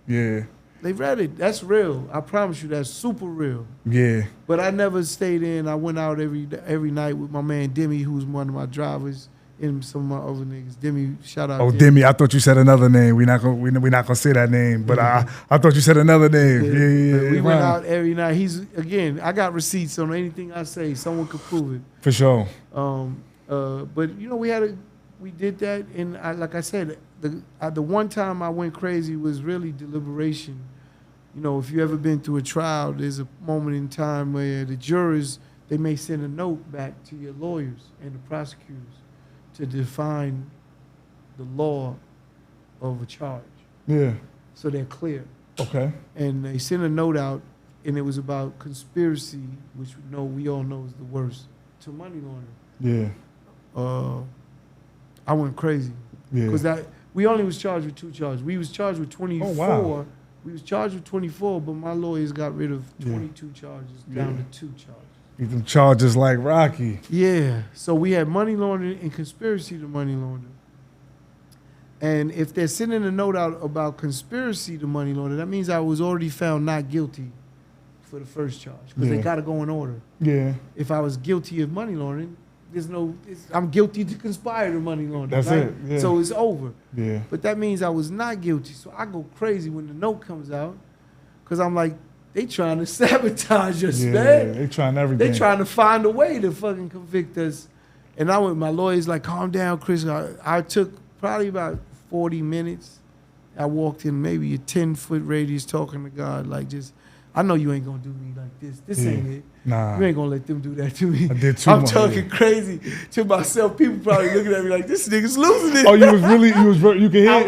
Yeah. They read it. That's real. I promise you, that's super real. Yeah. But I never stayed in. I went out every night with my man Demi, who's one of my drivers, and some of my other niggas. Demi, shout out. Oh, Demi, I thought you said another name. We're not gonna say that name, but I thought you said another name. Yeah. We went out every night. I got receipts on anything I say. Someone could prove it. For sure. But you know, we did that, and like I said, the one time I went crazy was really deliberation. You know, if you ever been through a trial, there's a moment in time where the jurors, they may send a note back to your lawyers and the prosecutors to define the law of a charge. Yeah. So they're clear. Okay. And they sent a note out, and it was about conspiracy, which we all know is the worst, to money laundering. Yeah. I went crazy. Yeah. Because we only was charged with 2 charges. We was charged with 24. Oh, wow. We was charged with 24, but my lawyers got rid of 22 charges down to 2 charges. Get them charges like Rocky. Yeah. So we had money laundering and conspiracy to money laundering. And if they're sending a note out about conspiracy to money laundering, that means I was already found not guilty for the first charge. Because they got to go in order. Yeah. If I was guilty of money laundering, I'm guilty to conspire to money laundering. That's right? it. Yeah. So it's over. Yeah. But that means I was not guilty. So I go crazy when the note comes out, because I'm like, they trying to sabotage us, man. They trying everything. They trying to find a way to fucking convict us. And I went, my lawyer's like, calm down, Chris. I took probably about 40 minutes. I walked in maybe a 10-foot radius talking to God, like, just, I know you ain't gonna do me like this. This ain't it. Nah. You ain't gonna let them do that to me. I did too I'm much. talking crazy to myself. People probably looking at me like, this nigga's losing it. Oh, you can hear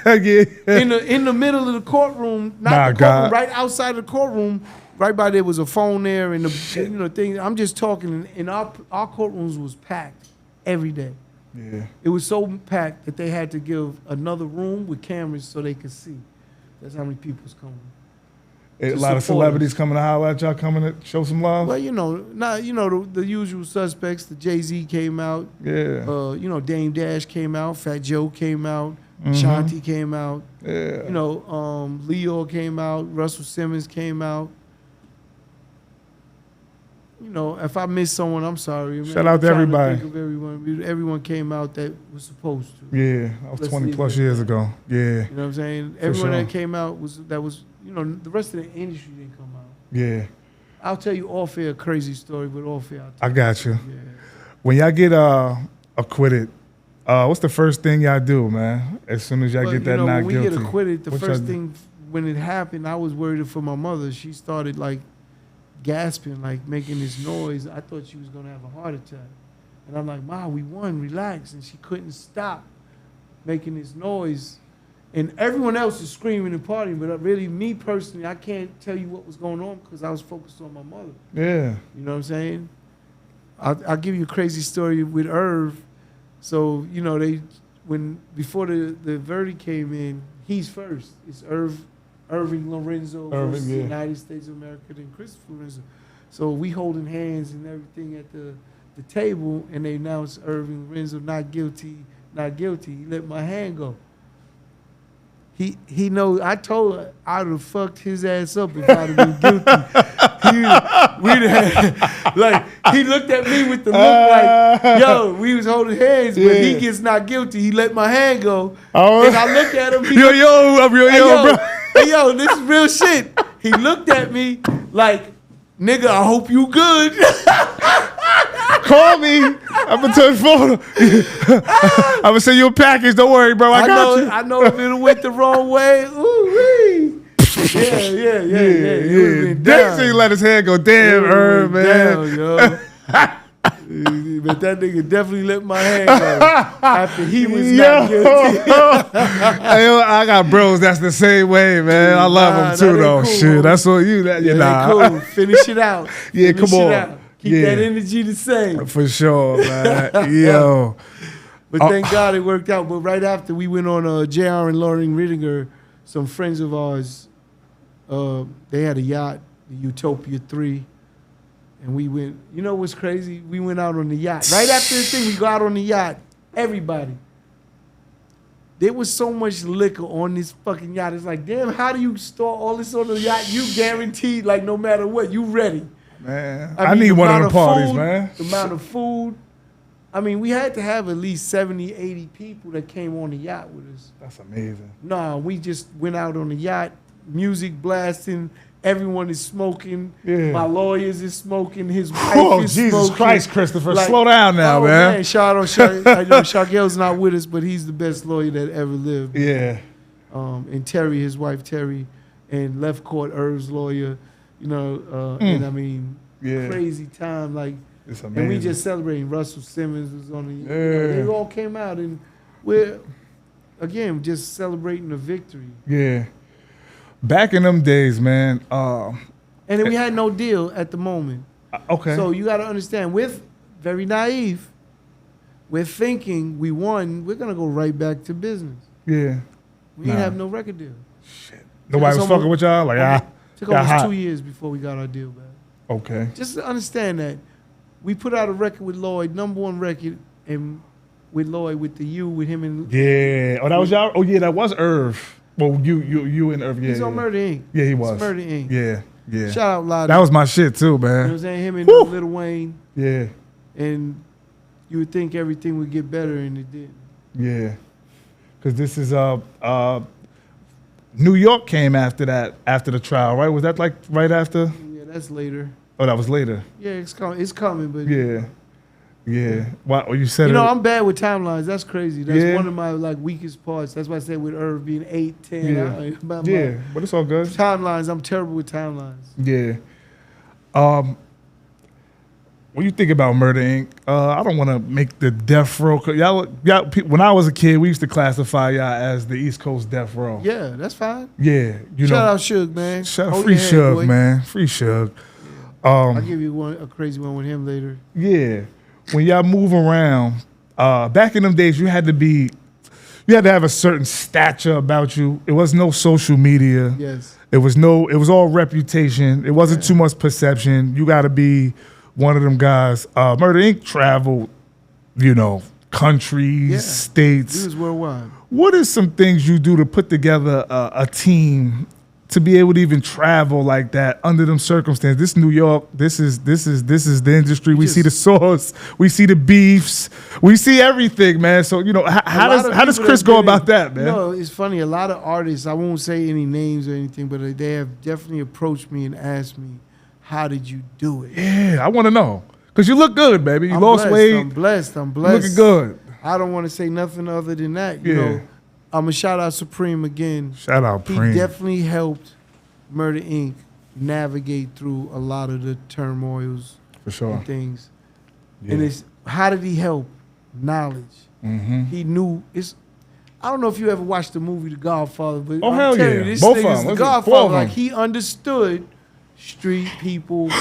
it? Yeah. In the middle of the courtroom, not the courtroom, right outside of the courtroom, right by there was a phone there and the thing. I'm just talking, and our courtrooms was packed every day. Yeah. It was so packed that they had to give another room with cameras so they could see. That's how many people was coming. A lot of celebrities coming to holler at y'all, coming to show some love. Well, the usual suspects. The Jay-Z came out. Yeah. Dame Dash came out. Fat Joe came out. Shanti came out. Yeah. Leo came out. Russell Simmons came out. If I missed someone, I'm sorry. Shout out to everybody. Think of everyone. Everyone came out that was supposed to. Yeah, that was 20 plus years ago. Yeah. You know what I'm saying? Everyone that came out the rest of the industry didn't come out. Yeah. I'll tell you off air a crazy story, but off air I got you. Yeah. When y'all get acquitted, what's the first thing y'all do, man? As soon as y'all get that not guilty. When we get acquitted, the first thing when it happened, I was worried for my mother. She started like gasping, like making this noise. I thought she was gonna have a heart attack. And I'm like, Ma, we won, relax. And she couldn't stop making this noise. And everyone else is screaming and partying, but really, me personally, I can't tell you what was going on because I was focused on my mother. Yeah. You know what I'm saying? I'll give you a crazy story with Irv. So, before the verdict came in, he's first. It's Irving Lorenzo versus the United States of America, then Christopher Lorenzo. So we holding hands and everything at the table, and they announced Irving Lorenzo not guilty, not guilty. He let my hand go. He knows. I told her I'd have fucked his ass up if I'd have been guilty. He looked at me with the look like, yo, we was holding hands, but he gets not guilty. He let my hand go, and I look at him. Bro. Hey, yo, this is real shit. He looked at me like, nigga, I hope you good. Call me. I'm gonna turn phone. I'm gonna send you a package. Don't worry, bro. I got you. I know if it went the wrong way. Ooh, yeah. Damn, so he let his head go. Damn, Irv, man. Down, yo. But that nigga definitely let my hand go after he was not guilty. Hey, yo, I got bros that's the same way, man. I love them too, though. Cool, shit, that's what you. Cool. Finish it out. Yeah, Finish come on. out. Keep that energy the same. For sure, man. Yo. But thank God it worked out. But right after we went on JR and Lauren Rittinger, some friends of ours, they had a yacht, the Utopia 3. And we went, you know what's crazy? We went out on the yacht. Right after the thing, we go out on the yacht. Everybody. There was so much liquor on this fucking yacht. It's like, damn, how do you store all this on the yacht? You guaranteed, like, no matter what, you ready. Man, I need one of them parties, man. The amount of food. I mean, we had to have at least 70, 80 people that came on the yacht with us. That's amazing. No, we just went out on the yacht, music blasting. Everyone is smoking. Yeah. My lawyers is smoking. His wife is Jesus smoking. Christ, Christopher. Like, slow down now, man. Shout out. I know Shaquille's not with us, but he's the best lawyer that ever lived. Yeah. And Terry, his wife Terry, and Left Court Irv's lawyer, you know, and I mean, crazy time. Like, it's amazing. And we just celebrating. Russell Simmons was on the, you know, they all came out, and we're, again, just celebrating the victory. Yeah. Back in them days, man. And then we had no deal at the moment. Okay. So you got to understand, we're very naive. We're thinking we won. We're going to go right back to business. Yeah. We didn't have no record deal. Shit. Nobody was fucking with y'all? Like, took almost 2 years before we got our deal back. Okay. Just to understand that. We put out a record with Lloyd, #1 record, and with Lloyd, with the U, with him and... Yeah. Oh, that was y'all? Oh, yeah, that was Irv. Well, you and Irv, yeah. He's on Murder Inc. Yeah, he was. It's Murder Inc. Yeah. Shout out Lottie. That was my shit too, man. You know what I'm saying? Him and Lil Wayne. Yeah. And you would think everything would get better, and it didn't. Yeah. Because this is New York came after that, after the trial, right? Was that like right after? Yeah, that's later. Oh, that was later. Yeah, it's coming, but yeah. Wow, you said you know, I'm bad with timelines. That's crazy. That's one of my like weakest parts. That's why I said with Irv being 8, 10. But it's all good. Timelines. I'm terrible with timelines. Yeah. When you think about Murder Inc., I don't want to make the death row. Y'all, when I was a kid, we used to classify y'all as the East Coast death row. Yeah, that's fine. Yeah, Shout out Suge, man. Shout out Free Suge, man. Free Suge. I'll give you a crazy one with him later. Yeah, when y'all move around, back in them days, you had to have a certain stature about you. It was no social media. Yes. It was all reputation. It wasn't too much perception. You got to be one of them guys. Murder Inc. traveled, countries, states. He was worldwide. What is some things you do to put together a team to be able to even travel like that under them circumstances? This New York, this is the industry. We see the source, we see the beefs, we see everything, man. So how does Chris go about that, man? It's funny. A lot of artists, I won't say any names or anything, but they have definitely approached me and asked me, "How did you do it?" Yeah, I want to know because you look good, baby. You lost weight. I'm blessed. Looking good. I don't want to say nothing other than that. You know, I'm a shout out Supreme again. Shout out Supreme. He definitely helped Murder Inc. navigate through a lot of the turmoils for sure and things. Yeah. And how did he help? Knowledge. Mm-hmm. He knew it's. I don't know if you ever watched the movie The Godfather, but hell yeah, this both of nigga's them. The Godfather. Like he understood street people,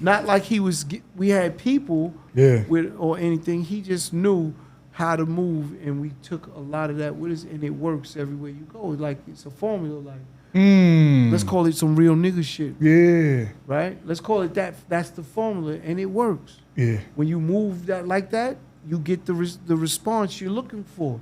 not like he was. We had people with or anything. He just knew how to move, and we took a lot of that with us, and it works everywhere you go. Like it's a formula. Like let's call it some real nigga shit. Yeah. Right. Let's call it that. That's the formula, and it works. Yeah. When you move that like that, you get the response you're looking for.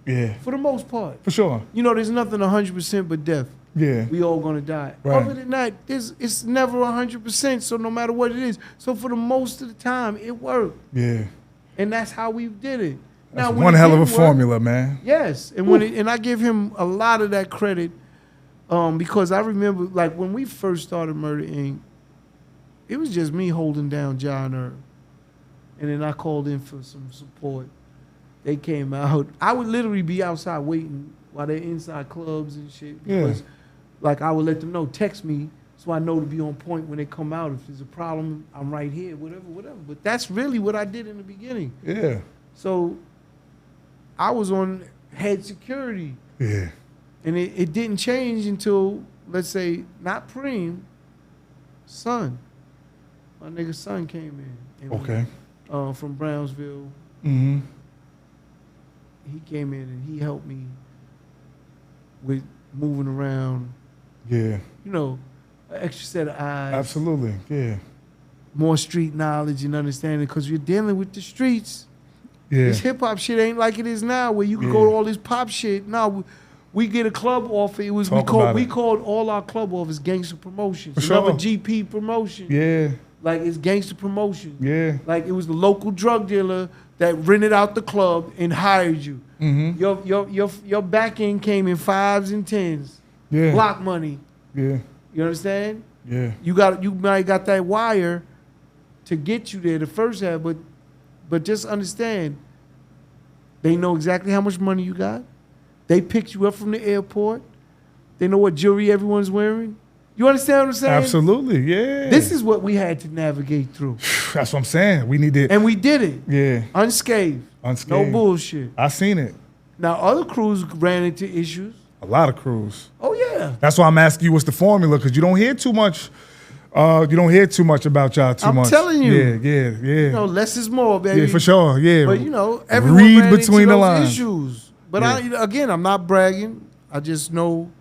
Yeah. For the most part. For sure. There's nothing 100% but death. Yeah. We all gonna die. Right. Other than that, it's never 100%. So no matter what it is, so for the most of the time, it worked. Yeah. And that's how we did it. That's one hell of a formula, man. Yes, and and I give him a lot of that credit, because I remember like when we first started Murder Inc., it was just me holding down John Irv, and then I called in for some support. They came out. I would literally be outside waiting while they're inside clubs and shit because, like, I would let them know, text me So I know to be on point when they come out. If there's a problem, I'm right here, whatever. But that's really what I did in the beginning. Yeah. So I was on head security. Yeah. And it didn't change until, let's say, not Preem, Son. My nigga Son came in. Okay. From Brownsville. Mm-hmm. He came in and he helped me with moving around. Yeah. You know, an extra set of eyes. Absolutely. Yeah. More street knowledge and understanding, because you're dealing with the streets. Yeah. This hip hop shit ain't like it is now, where you can go to all this pop shit. No, we get a club offer. It was we called all our club offers gangster promotions. For Another sure. GP promotion. Yeah. Like it's gangster promotion. Yeah. Like it was the local drug dealer that rented out the club and hired you. Mm-hmm. Your back end came in 5s and 10s. Yeah. Block money. Yeah. You understand? Yeah. You might got that wire to get you there the first half, but just understand, they know exactly how much money you got. They picked you up from the airport. They know what jewelry everyone's wearing. You understand what I'm saying? Absolutely, yeah. This is what we had to navigate through. That's what I'm saying. We need to. And we did it. Yeah. Unscathed. No bullshit. I seen it. Now, other crews ran into issues. A lot of crews. Oh, yeah. That's why I'm asking you what's the formula, because you don't hear too much. You don't hear too much about y'all too much. I'm telling you. Yeah. You know, less is more, baby. Yeah, for sure. Yeah. But, you know, everyone read ran between into the those lines. issues. But I'm not bragging. I just know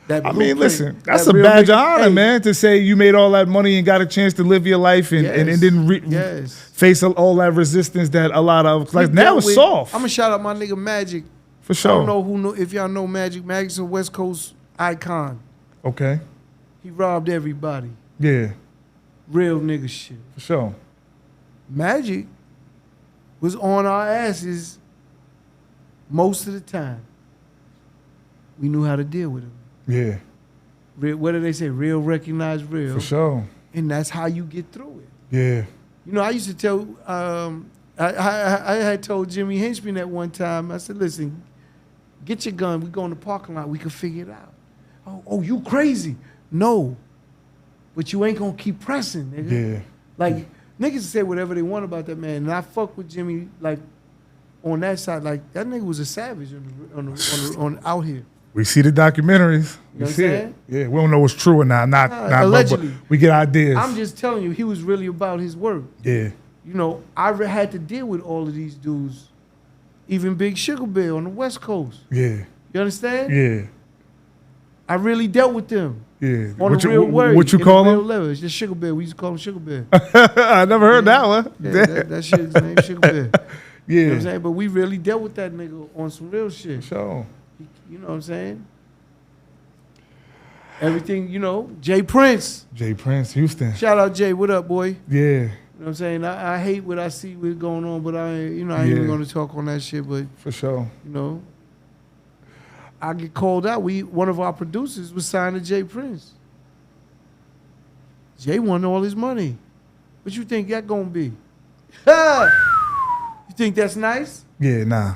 that. I mean, listen, that's that a badge of nigga, honor, man, to say you made all that money and got a chance to live your life and didn't face all that resistance that a lot of, like, now it's soft. I'm going to shout out my nigga Magic. For sure. I don't know if y'all know Magic. Magic's a West Coast icon. Okay. He robbed everybody. Yeah. Real nigga shit. For sure. Magic was on our asses most of the time. We knew how to deal with him. Yeah. What do they say? Real recognize real. For sure. And that's how you get through it. Yeah. You know, I used to tell, I had told Jimmy Henchman at one time, I said, listen, get your gun. We go in the parking lot. We can figure it out. Oh, you crazy. No. But you ain't going to keep pressing, nigga. Yeah. Like, niggas say whatever they want about that man. And I fuck with Jimmy, like, on that side. Like, that nigga was a savage on out here. We see the documentaries. You know we see what I'm it. saying? Yeah, we don't know what's true or not. Not allegedly. But we get ideas. I'm just telling you, he was really about his work. Yeah. You know, I had to deal with all of these dudes, even Big Sugar Bear on the West Coast. Yeah. You understand? Yeah. I really dealt with them. Yeah. On the real word. What you call him? Level. It's just Sugar Bear. We used to call him Sugar Bear. I never heard that one. Yeah, that shit's name Sugar Bear. Yeah. You know what I'm saying? But we really dealt with that nigga on some real shit. Sure. You know what I'm saying? Everything, you know, Jay Prince. Jay Prince, Houston. Shout out Jay. What up, boy? Yeah. You know what I'm saying? I hate what I see what's going on, but I ain't even going to talk on that shit. But for sure, you know, I get called out. One of our producers was signed to Jay Prince. Jay won all his money. What you think that gonna be? You think that's nice? Yeah, nah.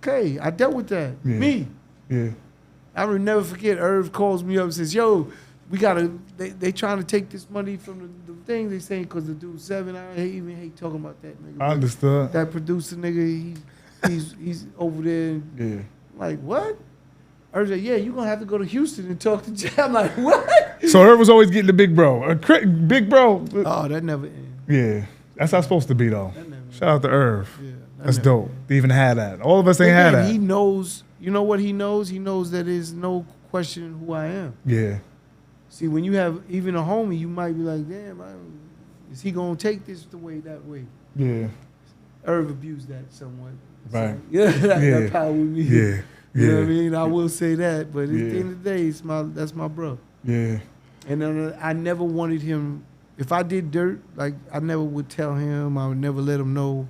Okay, I dealt with that. Yeah. Me. Yeah. I will never forget. Irv calls me up and says, "Yo, we gotta. They trying to take this money from the thing they saying because the dude 7. I even hate talking about that nigga. I understood. That producer nigga, he's over there. Yeah. Like what? Irv said, "Yeah, you gonna have to go to Houston and talk to Jay." I'm like, what? So Irv was always getting the big bro. Big bro. Oh, that never ended. Yeah, that's how it's supposed to be though. Shout out to Irv. Yeah, that's dope. They even had that. All of us ain't had that. He knows. You know what he knows? He knows that there's no question who I am. Yeah. See, when you have even a homie, you might be like, damn, is he going to take this that way? Yeah. Irv abused that somewhat. Right. So, yeah, that power with me. Yeah. You know what I mean? I will say that. But at the end of the day, that's my bro. Yeah. And I never wanted him, if I did dirt, like I never would tell him. I would never let him know.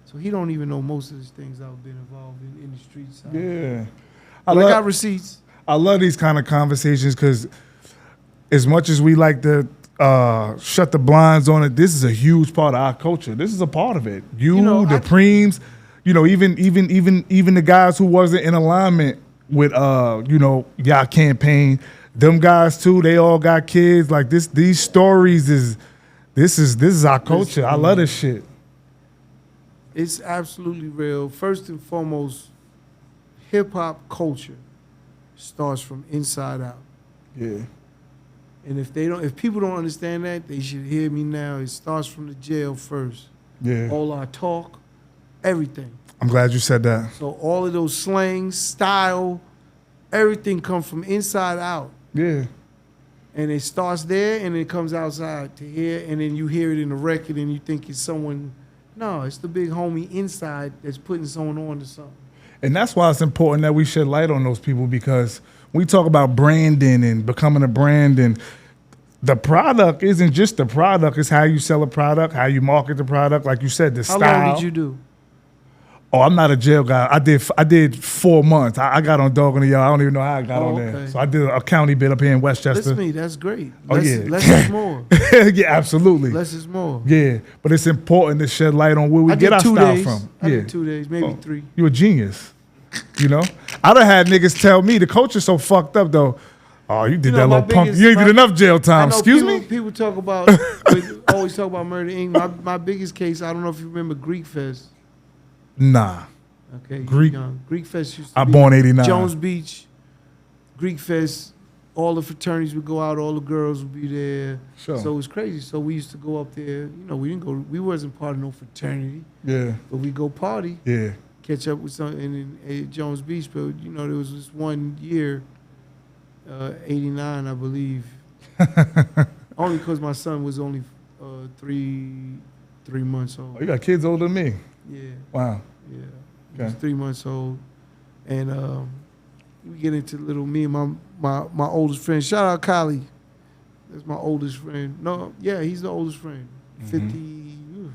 So he don't even know most of the things I've been involved in the streets. Yeah. I got receipts. I love these kind of conversations because as much as we like to shut the blinds on it, this is a huge part of our culture. This is a part of it. The Preems, even the guys who wasn't in alignment with y'all campaign, them guys too, they all got kids. Like these stories this is our culture. I love this shit. It's absolutely real. First and foremost, hip hop culture starts from inside out. Yeah. And if people don't understand that, they should hear me now. It starts from the jail first. Yeah. All our talk, everything. I'm glad you said that. So all of those slangs, style, everything comes from inside out. Yeah. And it starts there and it comes outside to here, and then you hear it in the record and you think it's someone. No, it's the big homie inside that's putting someone on to something. And that's why it's important that we shed light on those people, because we talk about branding and becoming a brand, and the product isn't just the product, it's how you sell a product, how you market the product. Like you said, the How style. long did you do? Oh, I'm not a jail guy. I did 4 months. I got on Dog on the Yard. I don't even know how I got on there. So I did a county bit up here in Westchester. Listen to me, that's great. Less is more. Yeah, absolutely. Less is more. Yeah, but it's important to shed light on where we get our style from. I did 2 days, maybe 3. You a genius. You know? I done had niggas tell me the culture's so fucked up though. Oh, you did that little punk. You ain't did enough jail time. Excuse me? People talk about, always talk about Murder Inc. My biggest case, I don't know if you remember Greek Fest. Nah. Okay. Greek Fest used to I'm be born 89. Jones Beach, Greek Fest, all the fraternities would go out, all the girls would be there. Sure. So it was crazy. So we used to go up there. You know, we wasn't part of no fraternity. Yeah. But we go party. Yeah. Catch up with some in Jones Beach. But, you know, there was this one year, 89, I believe. Only because my son was only 3 months old. Oh, you got kids older than me. Yeah. Wow. Yeah. Okay. He was 3 months old. And we get into me and my oldest friend. Shout out Kylie. That's my oldest friend. No, yeah, he's the oldest friend. 50,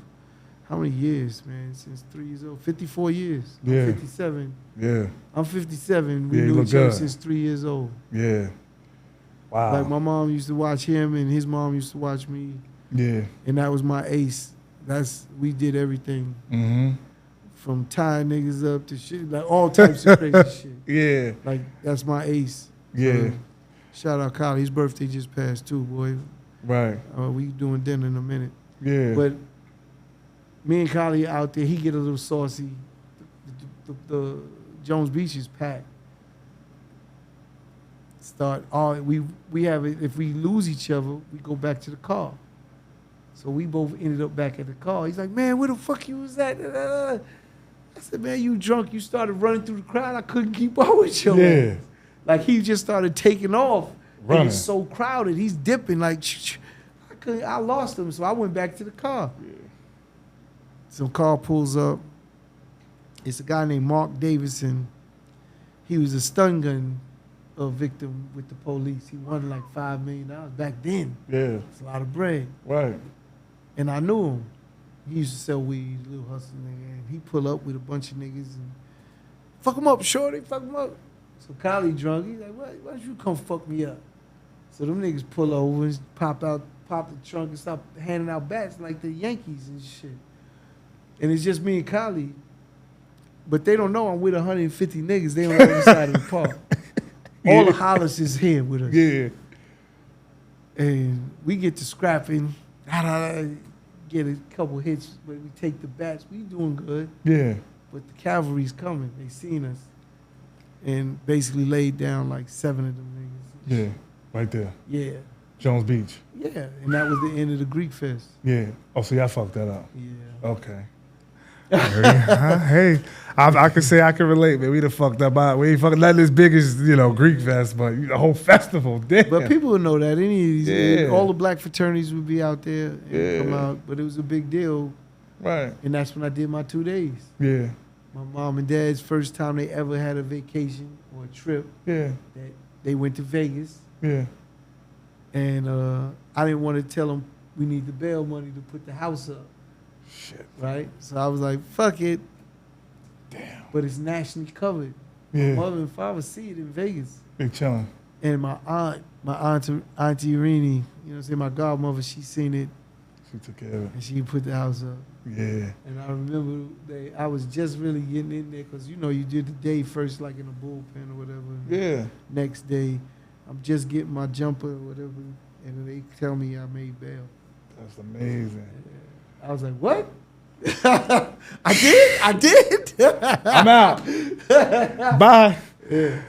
how many years, man? Since 3 years old. 54 years. Yeah. I'm 57. Yeah. I'm 57. We Yeah, knew each other good. since 3 years old. Yeah. Wow. Like my mom used to watch him and his mom used to watch me. Yeah. And that was my ace. We did everything. Mm-hmm. From tying niggas up to shit, like all types of crazy shit. Yeah. Like, that's my ace. Yeah. Shout out Kylie. His birthday just passed too, boy. Right. We doing dinner in a minute. Yeah. But me and Kylie out there, he get a little saucy. The Jones Beach is packed. We have it, if we lose each other, we go back to the car. So we both ended up back at the car. He's like, man, where the fuck you was at? I said, man, you drunk. You started running through the crowd. I couldn't keep up with you. Yeah. Like, he just started taking off. Running. And it's so crowded. He's dipping. Like, I lost him. So I went back to the car. Yeah. Some car pulls up. It's a guy named Mark Davidson. He was a stun gun victim with the police. He won like $5 million back then. Yeah. It's a lot of bread. Right. And I knew him. He used to sell weed, little hustling nigga. And he pull up with a bunch of niggas and fuck him up, shorty, fuck him up. So Kylie drunk, he's like, why don't you come fuck me up? So them niggas pull over and pop the trunk and start handing out bats like the Yankees and shit. And it's just me and Kylie. But they don't know I'm with 150 niggas. They on the other side of the park. All the Hollace is here with us. Yeah. And we get to scrapping. Get a couple hits, but we take the bats. We doing good. Yeah. But the cavalry's coming. They seen us. And basically laid down like 7 of them niggas. Yeah. Right there. Yeah. Jones Beach. Yeah. And that was the end of the Greek Fest. Yeah. Oh, so y'all fucked that up. Yeah. Okay. Hey, I can say I can relate, man. We done fucked up. We ain't fucking nothing as big as, Greek Fest, but the whole festival. Damn. But people would know that. Any of these, all the black fraternities would be out there and come out. But it was a big deal. Right. And that's when I did my 2 days. Yeah. My mom and dad's first time they ever had a vacation or a trip. Yeah. That they went to Vegas. Yeah. And I didn't want to tell them we need the bail money to put the house up. Shit. Right? So I was like, fuck it. Damn. But it's nationally covered. Yeah. My mother and father see it in Vegas. Big chillin'. And my auntie Irini, you know what I'm saying, my godmother, she seen it. She took care of it. And she put the house up. Yeah. And I remember I was just really getting in there because, you did the day first, like in a bullpen or whatever. Yeah. Next day, I'm just getting my jumper or whatever, and they tell me I made bail. That's amazing. I was like, what? I did. I'm out. Bye. Yeah.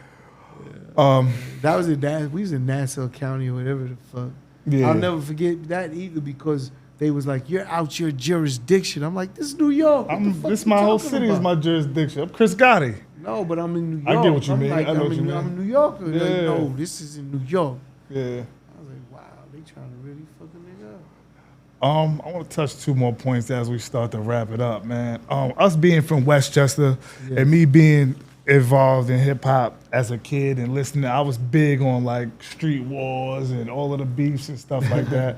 That was we was in Nassau County or whatever the fuck. Yeah. I'll never forget that either because they was like, you're out your jurisdiction. I'm like, this is New York. This my whole city is my jurisdiction. I'm Chris Gotti. No, but I'm in New York. I get what you mean. Like, I know what you mean. I'm a New Yorker. Yeah. Like, no, this is in New York. Yeah. I was like, wow, they trying to really fuck a nigga up. I want to touch 2 more points as we start to wrap it up, man. Us being from Westchester and me being involved in hip hop as a kid and listening, I was big on like street wars and all of the beefs and stuff like that.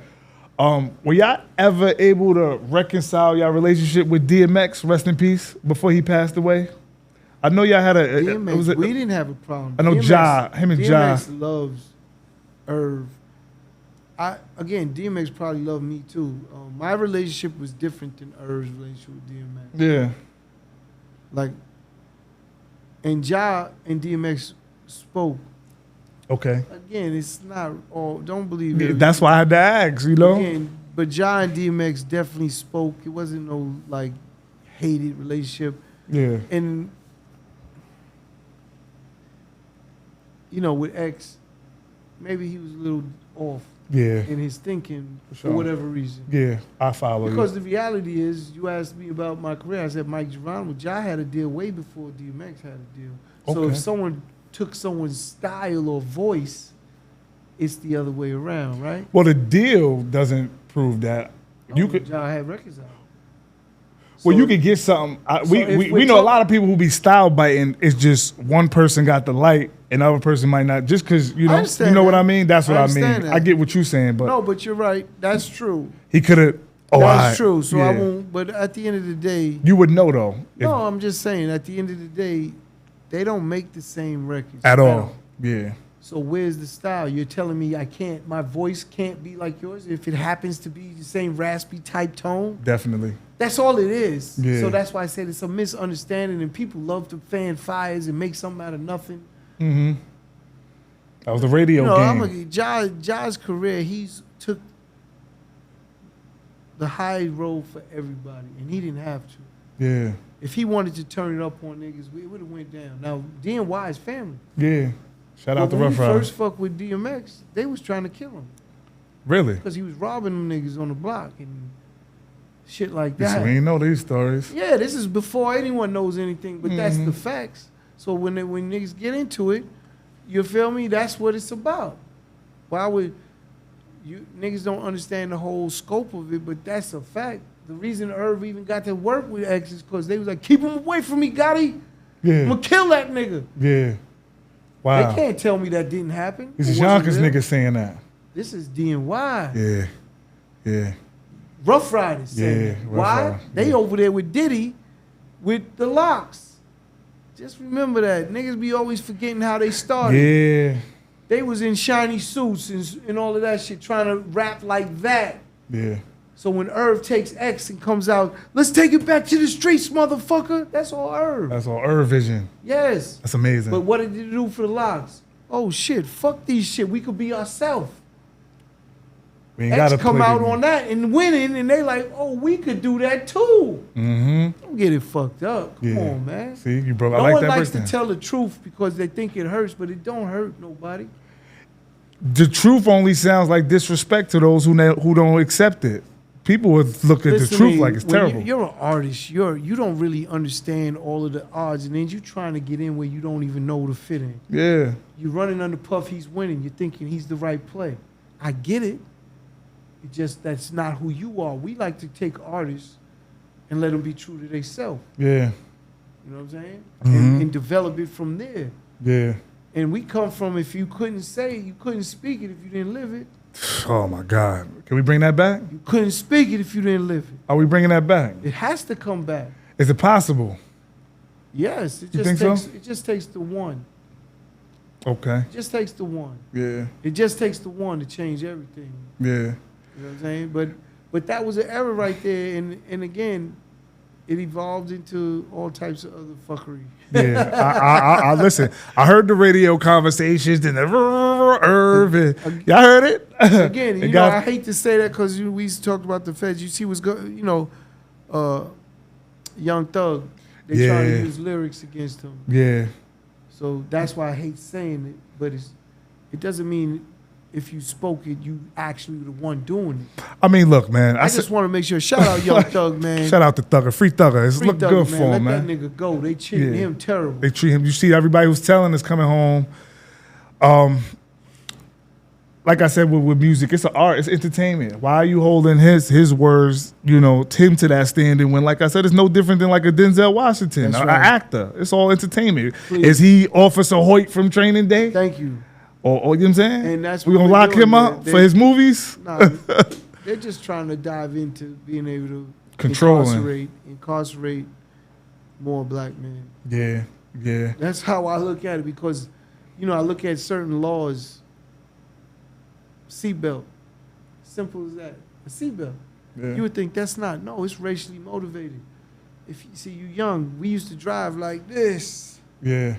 Were y'all ever able to reconcile your relationship with DMX, rest in peace, before he passed away? I know y'all had DMX, we didn't have a problem. I know DMX, him and DMX loves Irv. DMX probably loved me too. My relationship was different than Irv's relationship with DMX. Yeah. Like, and Ja and DMX spoke. Okay. Again, it's not all. Don't believe it. That's why I had to ask, you know. Again, but Ja and DMX definitely spoke. It wasn't no like hated relationship. Yeah. And you know, with X, maybe he was a little off. Yeah. In his thinking sure. for whatever reason. Yeah, I follow because the reality is, you asked me about my career. I said Mike Geronimo. Ja had a deal way before DMX had a deal. So if someone took someone's style or voice, it's the other way around, right? Well, the deal doesn't prove that. You could. Ja had records out. Well, you could get something. We know a lot of people who be style biting. It's just one person got the light, and the other person might not. Just because you know what I mean. That's what I mean. That. I get what you're saying, but no, but you're right. That's true. He could have. That's true. So I won't. But at the end of the day, you would know though. No, I'm just saying. At the end of the day, they don't make the same records at all. Yeah. So where's the style? You're telling me my voice can't be like yours if it happens to be the same raspy type tone? Definitely. That's all it is. Yeah. So that's why I said it's a misunderstanding, and people love to fan fires and make something out of nothing. Mm-hmm. That was the radio game. Ja's career, he's took the high road for everybody, and he didn't have to. Yeah. If he wanted to turn it up on niggas, it would have went down. Now, DNY is family. Yeah. Shout out to Rough Riders. When we first fucked with DMX, they was trying to kill him. Really? Because he was robbing them niggas on the block and shit like that. We ain't know these stories. Yeah, this is before anyone knows anything, but that's the facts. So when niggas get into it, you feel me? That's what it's about. Why would you niggas don't understand the whole scope of it, but that's a fact. The reason Irv even got to work with X is because they was like, keep him away from me, Gotti. Yeah. I'm gonna kill that nigga. Yeah. Wow. They can't tell me that didn't happen. This is Yonkers niggas saying that. This is DNY. Yeah. Yeah. Rough Riders saying that. Why? They over there with Diddy with the locks. Just remember that. Niggas be always forgetting how they started. Yeah. They was in shiny suits and all of that shit trying to rap like that. Yeah. So when Irv takes X and comes out, let's take it back to the streets, motherfucker. That's all Irv. That's all Irv vision. Yes. That's amazing. But what did he do for the locks? Oh shit, fuck these shit. We could be ourselves. We ain't X gotta come out on that and winning, and they like, oh, we could do that too. Mm-hmm. Don't get it fucked up. Come on, man. See, you broke. No I like one that likes breakdown. to tell the truth because they think it hurts, but it don't hurt nobody. The truth only sounds like disrespect to those who don't accept it. People would look at the truth like it's terrible. You're an artist. You don't really understand all of the odds and ends. You're trying to get in where you don't even know to fit in. Yeah. You're running under Puff. He's winning. You're thinking he's the right play. I get it. It just that's not who you are. We like to take artists and let them be true to themselves. Yeah. You know what I'm saying? Mm-hmm. And develop it from there. Yeah. And we come from if you couldn't say it, you couldn't speak it if you didn't live it. Oh my God! Can we bring that back? You couldn't speak it if you didn't live it. Are we bringing that back? It has to come back. Is it possible? Yes. You think so? It just takes the one. Okay. It just takes the one. Yeah. It just takes the one to change everything. Yeah. You know what I'm saying? But that was an error right there. And again, it evolved into all types of other fuckery. Yeah, I listen. I heard the radio conversations, then the Irv. Y'all heard it Again, you know, I hate to say that because we talked about the feds. You see what's going, you know, Young Thug. They try to use lyrics against him. Yeah. So that's why I hate saying it, but it doesn't mean if you spoke it, you actually the one doing it. I mean, look, man. I just want to make sure. Shout out Young Thug, man. Shout out to Thugger. Free Thugger. It's looking good for him, man. Let that nigga go. They treating him terrible. They treat him. You see, everybody who's telling is coming home. Like I said, with music, it's an art. It's entertainment. Why are you holding his words, you know, him to that standing when, like I said, it's no different than like a Denzel Washington, an actor. It's all entertainment. Please. Is he Officer Hoyt from Training Day? Thank you. Or you know what I'm saying? And that's we gonna lock him up for his movies? Nah, they're just trying to dive into being able to incarcerate more black men. Yeah, yeah. That's how I look at it because, you know, I look at certain laws. Seatbelt, simple as that. A seatbelt. Yeah. You would think that's not. No, it's racially motivated. If you see, you young, we used to drive like this. Yeah.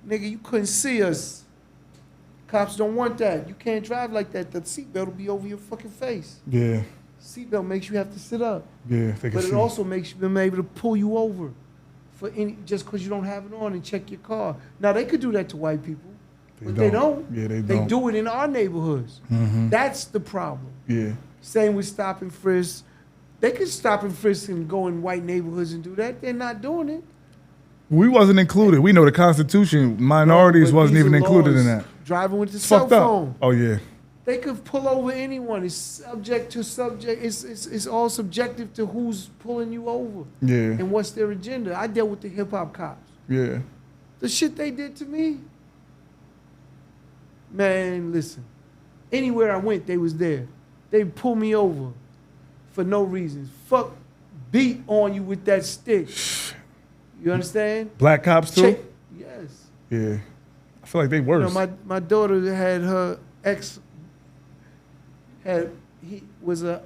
Nigga, you couldn't see us. Cops don't want that. You can't drive like that. The seatbelt will be over your fucking face. Yeah. Seatbelt makes you have to sit up. Yeah. But it also makes them able to pull you over for just because you don't have it on and check your car. Now they could do that to white people. They don't. Yeah, they don't. They do it in our neighborhoods. Mm-hmm. That's the problem. Yeah. Same with stop and frisk. They could stop and frisk and go in white neighborhoods and do that. They're not doing it. We wasn't included. We know the Constitution, minorities wasn't even included in that. Driving with the cell phone. Oh, yeah. They could pull over anyone. It's subject to subject. It's all subjective to who's pulling you over. Yeah. And what's their agenda. I dealt with the hip-hop cops. Yeah. The shit they did to me. Man, listen. Anywhere I went, they was there. They pull me over for no reason. Fuck, beat on you with that stick. You understand? Black cops too? Yes. Yeah. I feel like they worse. You know, my daughter had her ex. He was a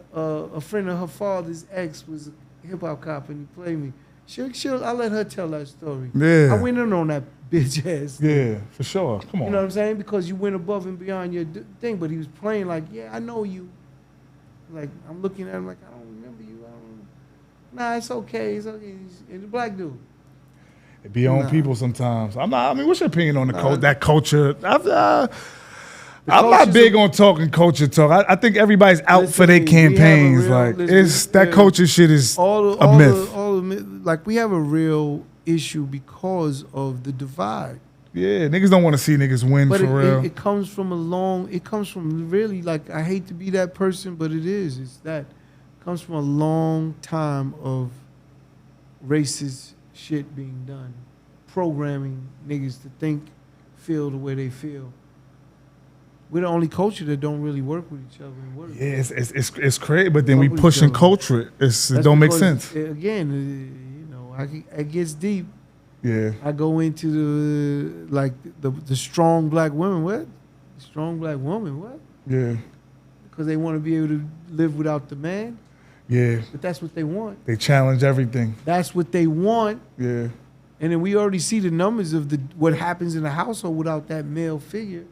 friend of her father's ex was a hip hop cop and he played me. I'll let her tell that story. Yeah. I went in on that bitch ass. Yeah, for sure. Come on. You know what I'm saying? Because you went above and beyond your thing, but he was playing like, yeah, I know you. Like, I'm looking at him like, I don't remember you. Nah, it's okay. It's okay. He's a black dude. It be on people sometimes. I mean, what's your opinion on that culture? I'm not big on talking culture talk. I think everybody's out for their campaigns. That culture shit is a myth. Like, we have a real issue because of the divide. Yeah, niggas don't want to see niggas win for real. It comes from really, like, I hate to be that person, but it is. It comes from a long time of racist shit being done. Programming niggas to think, feel the way they feel. We're the only culture that don't really work with each other. Yeah, it's crazy, but then we pushing culture. It don't make sense. Again, it gets deep. Yeah. I go into the strong black women. What? Strong black woman. What? Yeah. Because they want to be able to live without the man. Yeah. But that's what they want. They challenge everything. That's what they want. Yeah. And then we already see the numbers of what happens in the household without that male figure.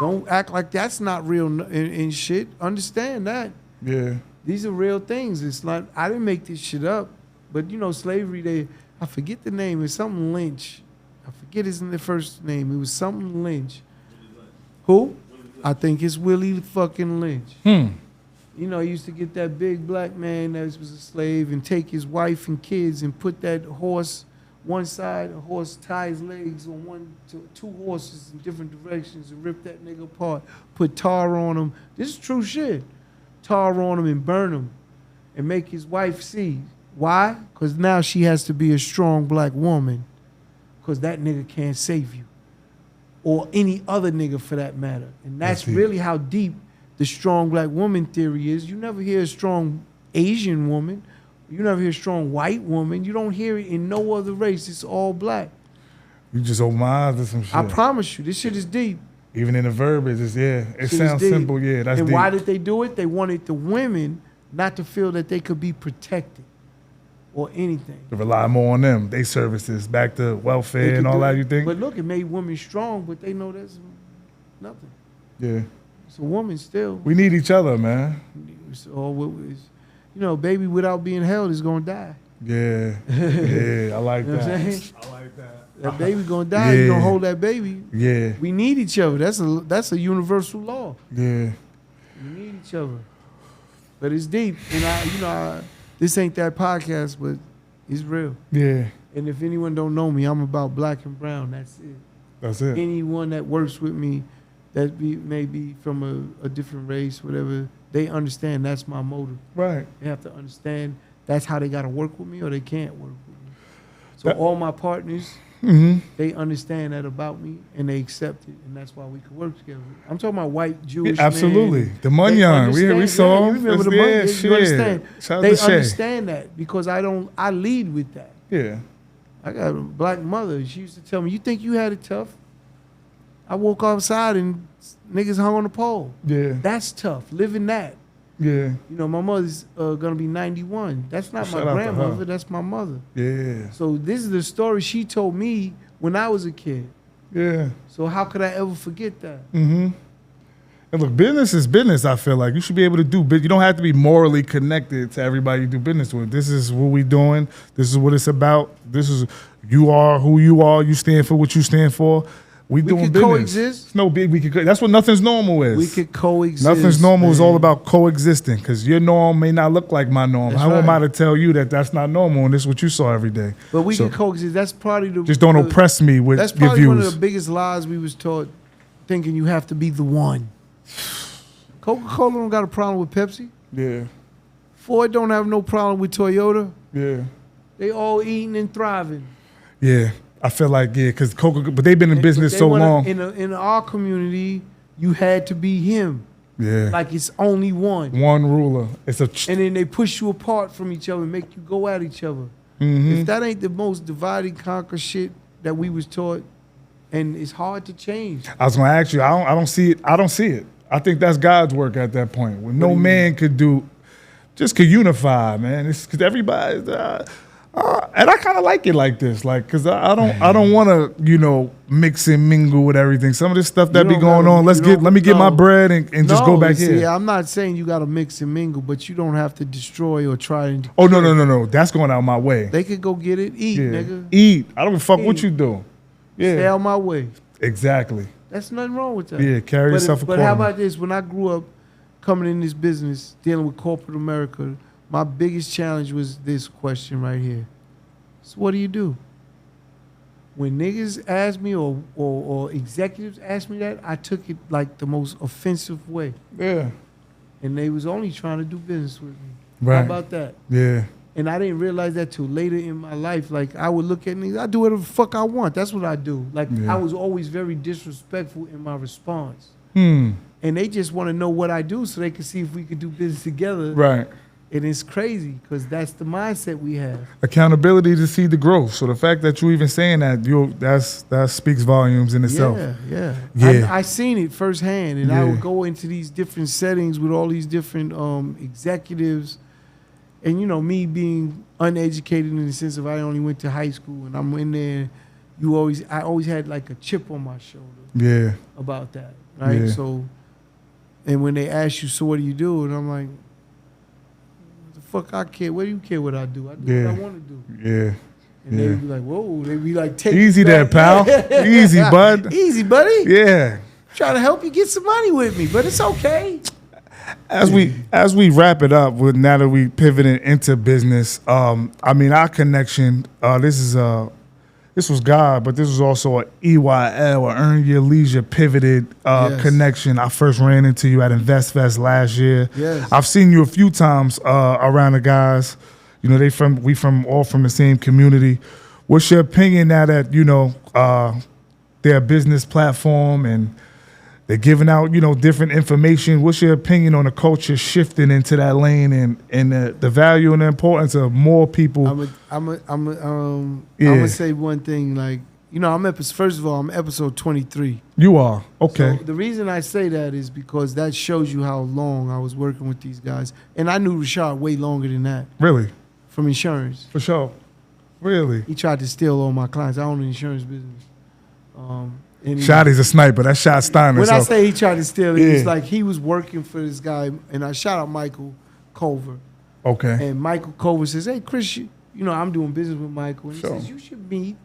Don't act like that's not real and shit. Understand that. Yeah. These are real things. It's not, I didn't make this shit up. But, you know, slavery, I forget the name. It's something Lynch. I forget his first name. It was something Lynch. Who? I think it's Willie fucking Lynch. You know, he used to get that big black man that was a slave and take his wife and kids and put that horse one side, a horse tie his legs on two horses in different directions and rip that nigga apart, put tar on him. This is true shit. Tar on him and burn him and make his wife see. Why? Because now she has to be a strong black woman because that nigga can't save you. Or any other nigga for that matter. And that's really how deep the strong black woman theory is. You never hear a strong Asian woman. You never hear a strong white woman. You don't hear it in no other race. It's all black. You just open my eyes to some shit. I promise you, this shit is deep. Even in the verbiage, it sounds simple. Yeah, that's deep. And why did they do it? They wanted the women not to feel that they could be protected. or anything. To rely more on them, they services, back to welfare and all that, you think? But look, it made women strong, but they know that's nothing. Yeah. It's a woman still. We need each other, man. So, you know, baby without being held is going to die. Yeah. Yeah, I like You know that. what I'm saying? I like that. That baby going to die, Yeah. you going to hold that baby. Yeah. We need each other. That's a universal law. Yeah. We need each other. But it's deep. And this ain't that podcast, but it's real. Yeah. And if anyone don't know me, I'm about black and brown. That's it. That's it. Anyone that works with me that may be from a different race, whatever, they understand that's my motive. Right. They have to understand that's how they got to work with me or they can't work with me. So all my partners, they understand that about me and they accept it, and that's why we can work together. I'm talking about white Jewish absolutely. men. The Munyon, we saw you him. remember the Munyon? You understand? Shout out They to Shay. understand that because I lead with that. Yeah. I got a black mother. She used to tell me, "You think you had it tough?" I woke outside and niggas hung on the pole. Yeah. That's tough. Living that. Yeah. You know, my mother's gonna be 91. That's not Shout my out to grandmother. her. That's my mother. Yeah. So this is the story she told me when I was a kid. Yeah. So how could I ever forget that? Mm-hmm. And look, business is business, I feel like. You should be able to do business. You don't have to be morally connected to everybody you do business with. This is what we doing. This is what it's about. This is, you are who you are. You stand for what you stand for. We doing could business. coexist. It's no big, that's what nothing's normal is. We could coexist. Nothing's normal is man. all about coexisting, because your norm may not look like my norm. That's How am I right. to tell you that that's not normal and this is what you saw every day? But we So, could coexist. That's probably the just don't oppress me with That's your probably one of views. the biggest lies we was taught, thinking you have to be the one. Coca-Cola don't got a problem with Pepsi. Yeah, Ford don't have no problem with Toyota. yeah, They all eating and thriving. yeah. I feel like, yeah, because Coca, but they've been in business But they so wanna- long. In our community, you had to be him. Yeah, Like it's only one. one ruler. It's a. And then they push you apart from each other and make you go at each other. Mhm. If that ain't the most divide and conquer shit that we was taught, and it's hard to change. I was gonna ask you. I don't see it. I don't see it. I think that's God's work at that point. When no man could do, just could unify, man. It's because everybody. And I kind of like it like this, like, cause I don't want to, mix and mingle with everything. Some of this stuff that You be don't going gotta- on. you Let me get my no. bread and just go back see, here. I'm not saying you got to mix and mingle, but you don't have to destroy or try and. Oh no, that's going out my way. They could go get it, eat, Yeah. nigga. Eat. I don't give a fuck what Eat. you do. Stay Yeah, out my way. exactly. That's nothing wrong with that. Yeah, carry yourself But how accordingly. about this? When I grew up coming in this business, dealing with corporate America, my biggest challenge was this question right here. So what do you do? When niggas ask me or executives ask me that, I took it like the most offensive way. Yeah, And they was only trying to do business with me. right. How about that? Yeah, And I didn't realize that till later in my life. Like, I would look at niggas, I do whatever the fuck I want. That's what I do. Like, Yeah. I was always very disrespectful in my response. hmm. And they just want to know what I do so they can see if we could do business together. Right. And it's crazy because that's the mindset we have. Accountability to see the growth. So the fact that you even saying that, that speaks volumes in itself. Yeah. Yeah. I seen it firsthand. And I Yeah. would go into these different settings with all these different executives. And, me being uneducated in the sense of I only went to high school. And I'm in there. I always had like a chip on my shoulder Yeah, about that. Right? Yeah. So, and when they ask you, so what do you do? And I'm like, fuck I care. What do you care what I do? I do Yeah. what I want to do. yeah. And Yeah. they be like, whoa. They be like, take Easy it there, back. pal. Easy, bud. Easy, buddy. Yeah. Trying to help you get some money with me, but it's okay. As we wrap it up, with now that we pivoting into business, our connection. This was God, but this was also a EYL, or Earn Your Leisure pivoted Yes. connection. I first ran into you at InvestFest last year. Yes. I've seen you a few times around the guys. We all from the same community. What's your opinion now that their business platform and they're giving out different information? What's your opinion on the culture shifting into that lane and the value and the importance of more people? I'm Yeah. gonna say one thing. Like, first of all, I'm episode 23. You are okay. So the reason I say that is because that shows you how long I was working with these guys, and I knew Rashad way longer than that. Really? from insurance. For sure. Really? He tried to steal all my clients. I own an insurance business. Shotty's a sniper. That's Shot Steiner. When I say he tried to steal it, Yeah. it's like he was working for this guy, and I shout out Michael Culver. Okay. And Michael Culver says, hey, Chris, you know, I'm doing business with Michael. And Sure. he says, you should meet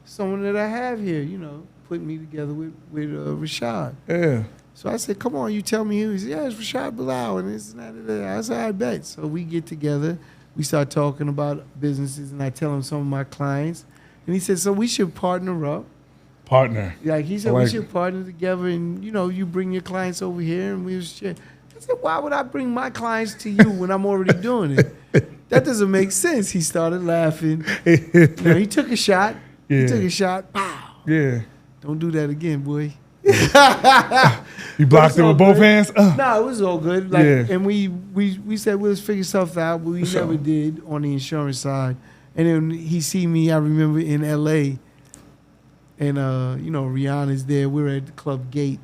someone that I have here, you know, putting me together with Rashad. Yeah. So I said, come on, you tell me who. He said, yeah, it's Rashad Bilal, and this and that and that. I said, I bet. So we get together. We start talking about businesses, and I tell him some of my clients. And he said, so we should partner up. Partner. Like he said, I like we should partner together, and, you know, you bring your clients over here, and we share. I said, why would I bring my clients to you when I'm already doing it? That doesn't make sense. He started laughing. You know, he took a shot. Yeah. He took a shot. Pow. Yeah. Don't do that again, boy. You blocked it with both hands? No, it was all good. Like, Yeah. and we said, well, let's figure stuff out, but we For never sure. did on the insurance side. And then he see me, I remember, in L.A., and, you know, Rihanna's there. We were at the Club Gate,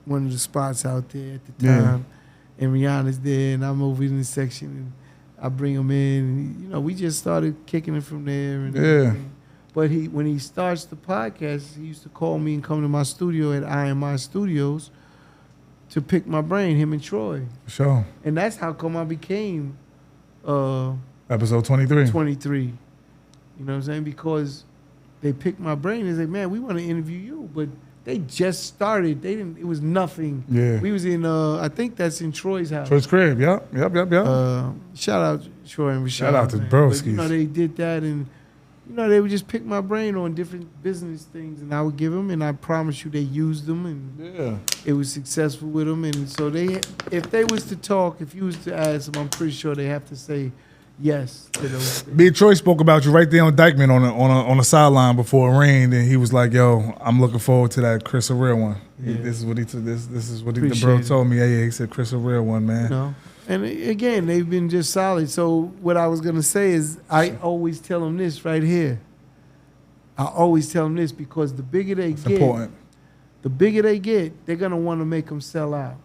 one of the spots out there at the time. Yeah. And Rihanna's there, and I'm over in the section, and I bring him in. And, you know, we just started kicking it from there. And everything. But when he starts the podcast, he used to call me and come to my studio at IMI Studios to pick my brain, him and Troy. For sure. And that's how come I became Episode 23. 23. You know what I'm saying? Because they picked my brain and they said, man, we want to interview you. But they just started. They didn't. It was nothing. Yeah. We was in, I think that's in Troy's house. Troy's crib. Yep. Shout out Troy and Rashad. Shout out to man. broskies. But, you know, they did that, and you know, they would just pick my brain on different business things, and I would give them, and I promise you they used them, and Yeah. it was successful with them. And so if they was to talk, if you was to ask them, I'm pretty sure they have to say yes to those things. Me and Troy spoke about you right there on Dykeman on the sideline before it rained, and he was like, "Yo, I'm looking forward to that Chris and Real one." Yeah. This is what he took. This is what the Appreciate bro it. told me. Yeah, he said Chris and Real one, man. You know? And again, they've been just solid. So what I was gonna say is, I always tell them this right here. I always tell them this because the bigger they It's get, important. the bigger they get, they're gonna want to make them sell out.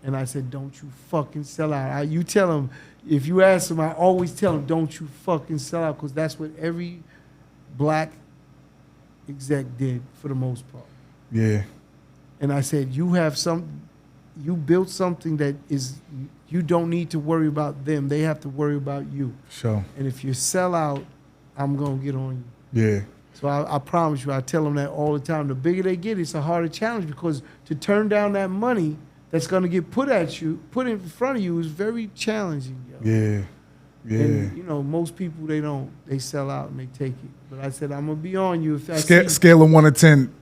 And I said, don't you fucking sell out. You tell them, if you ask them, I always tell them, don't you fucking sell out, because that's what every black exec did for the most part. Yeah. And I said, you built something that is, you don't need to worry about them. They have to worry about you. Sure. And if you sell out, I'm gonna get on you. Yeah. So I promise you, I tell them that all the time. The bigger they get, it's a harder challenge, because to turn down that money that's going to get put in front of you is very challenging. Yo. Yeah. Yeah. And, you know, most people, they sell out and they take it. But I said, I'm going to be on you if I Scale of 1 to 10,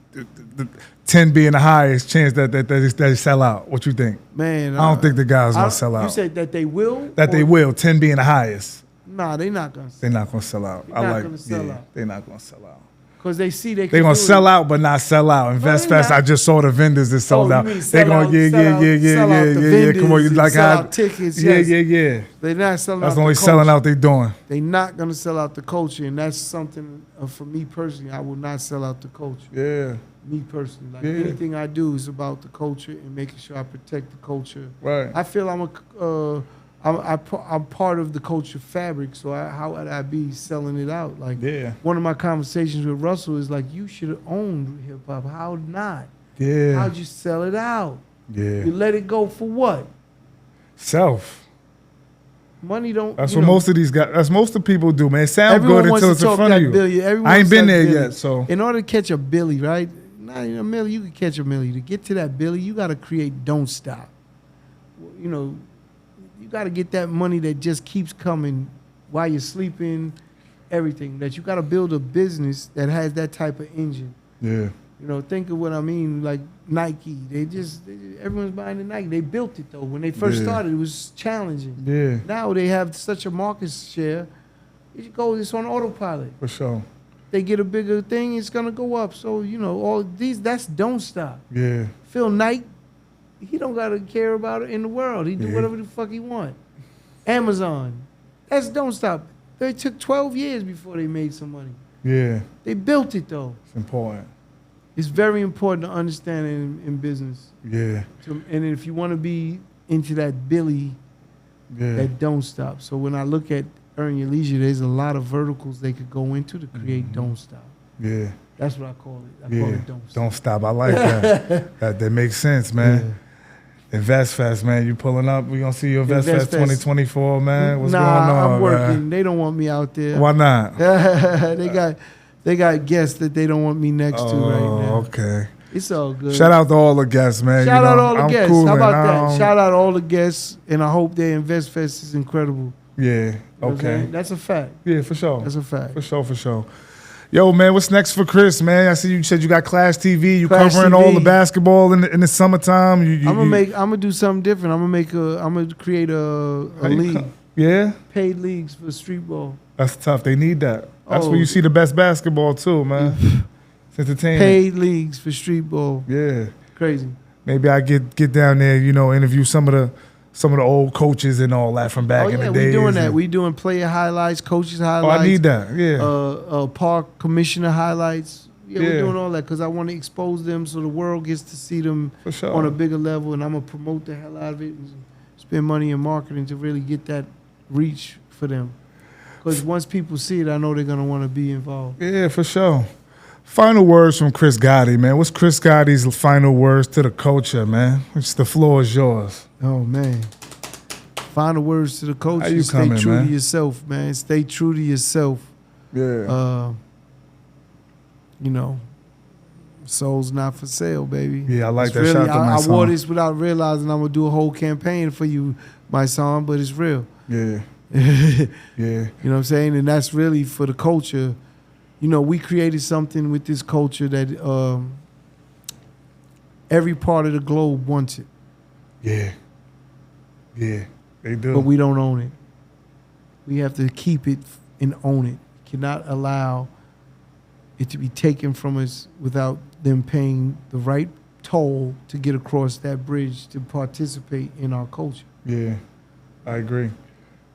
10 being the highest chance that they sell out. What you think? Man, I don't think the guys going to sell out. You said that they will? That they will, 10 being the highest. Nah, they're not going to sell out. They're not going to sell out. They're not gonna sell out. They're not going to sell out. Because they see they can They're going do to it. sell out, but not sell out. Invest they're Fest, not. I just saw the vendors that sold you out. mean They're sell going, out, yeah. sell out the Come on, you vendors like and sell how? out tickets, Yeah, yes. yeah. They're not selling That's out the only the selling culture. out they doing. They're not going to sell out the culture, and that's something for me personally. I will not sell out the culture. Yeah. Me personally, like Yeah. anything I do is about the culture and making sure I protect the culture. Right. I feel I'm part of the culture fabric, so how would I be selling it out? Like Yeah. one of my conversations with Russell is like, you should have owned hip hop. How not? Yeah. How'd you sell it out? Yeah. You let it go for what? Self. Money don't. That's you what know, most of these guys. That's most of the people do, man. It sound everyone good wants until to it's in talk front of that you. Billy. Everyone I ain't wants been that there Billy. yet, so In order to catch a Billy, right? Not a Millie, you can catch a Millie. To get to that Billy, you got to create Don't Stop. You know, you got to get that money that just keeps coming while you're sleeping, everything. That you got to build a business that has that type of engine. yeah. You know, think of what I mean, like Nike. Everyone's buying the Nike. They built it, though. When they first Yeah. started, it was challenging. Yeah. Now they have such a market share, it's on autopilot. For sure. They get a bigger thing, it's gonna go up. So, you know, all these, that's Don't Stop. Yeah. Phil Knight, he don't gotta care about it in the world. He do Yeah. whatever the fuck he want. Amazon, that's Don't Stop. They took 12 years before they made some money. Yeah. They built it though. It's important. It's very important to understand in business. Yeah. And if you want to be into that Billy, Yeah. that Don't Stop. So when I look at Earn Your Leisure, there's a lot of verticals they could go into to create Don't Stop. Yeah. That's what I call it. I call it Don't Stop. Don't Stop. I like that. that makes sense, man. Yeah. InvestFest, man. You pulling up? We gonna see you InvestFest 2024, man. What's going on? I'm working. Man? They don't want me out there. Why not? they got guests that they don't want me next to right now. Okay. It's all good. Shout out to all the guests, man. Shout out all the guests. Cool, how about that? Shout out all the guests, and I hope their InvestFest is incredible. Yeah. You know okay. That's a fact. Yeah, for sure. That's a fact. For sure. Yo, man, what's next for Chris, man? I see you said you got Clashtv. You covering TV. all the basketball in the summertime. I'm gonna do something different. I'm gonna create a league. Yeah. Paid leagues for street ball. That's tough. They need that. That's where you see the best basketball too, man. It's entertainment. Paid leagues for street ball. Yeah. Crazy. Maybe I get down there, interview some of the old coaches and all that from back in the days. We doing that. We doing player highlights, coaches highlights. Oh, I need that. Yeah. Park commissioner highlights. Yeah, we're doing all that because I want to expose them so the world gets to see them on a bigger level, and I'm gonna promote the hell out of it and spend money in marketing to really get that reach for them. Because once people see it, I know they're gonna want to be involved. Yeah, for sure. Final words from Chris Gotti, man. What's Chris Gotti's final words to the culture, man? The floor is yours. Oh, man. Final words to the culture. Stay true to yourself, man. Stay true to yourself. Yeah. Soul's not for sale, baby. Yeah, I like that. Shout out to my son. I wore this without realizing I'm going to do a whole campaign for you, my son, but it's real. Yeah. Yeah. You know what I'm saying? And that's really for the culture. We created something with this culture that every part of the globe wants it. Yeah. Yeah, they do. But we don't own it. We have to keep it and own it. Cannot allow it to be taken from us without them paying the right toll to get across that bridge to participate in our culture. Yeah, I agree.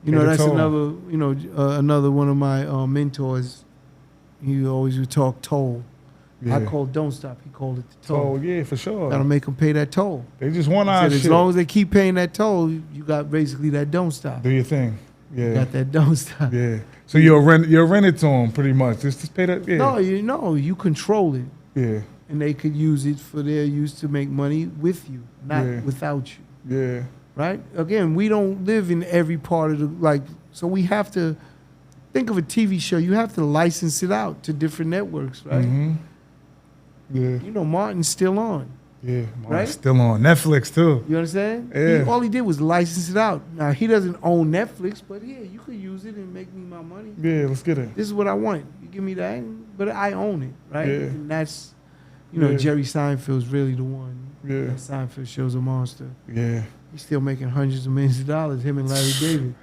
That's another, another one of my mentors. He always would talk toll. Yeah. I called Don't Stop. He called it the toll. Oh, yeah, for sure. Gotta make them pay that toll. They just want our shit. As long as they keep paying that toll, you got basically that Don't Stop. Do your thing. Yeah. You got that Don't Stop. Yeah. So you'll rent it to them pretty much. Just pay that. Yeah. No, you control it. Yeah. And they could use it for their use to make money with you, not without you. Yeah. Right? Again, we don't live in every part of so we have to think of a TV show. You have to license it out to different networks, right? Mm-hmm. Yeah. Martin's still on. Yeah, Martin's still on. Netflix, too. You understand? Yeah. All he did was license it out. Now, he doesn't own Netflix, but you could use it and make me my money. Yeah, let's get it. This is what I want. You give me that, but I own it, right? Yeah. And that's, Jerry Seinfeld's really the one. Yeah. That Seinfeld show's a monster. Yeah. He's still making hundreds of millions of dollars, him and Larry David.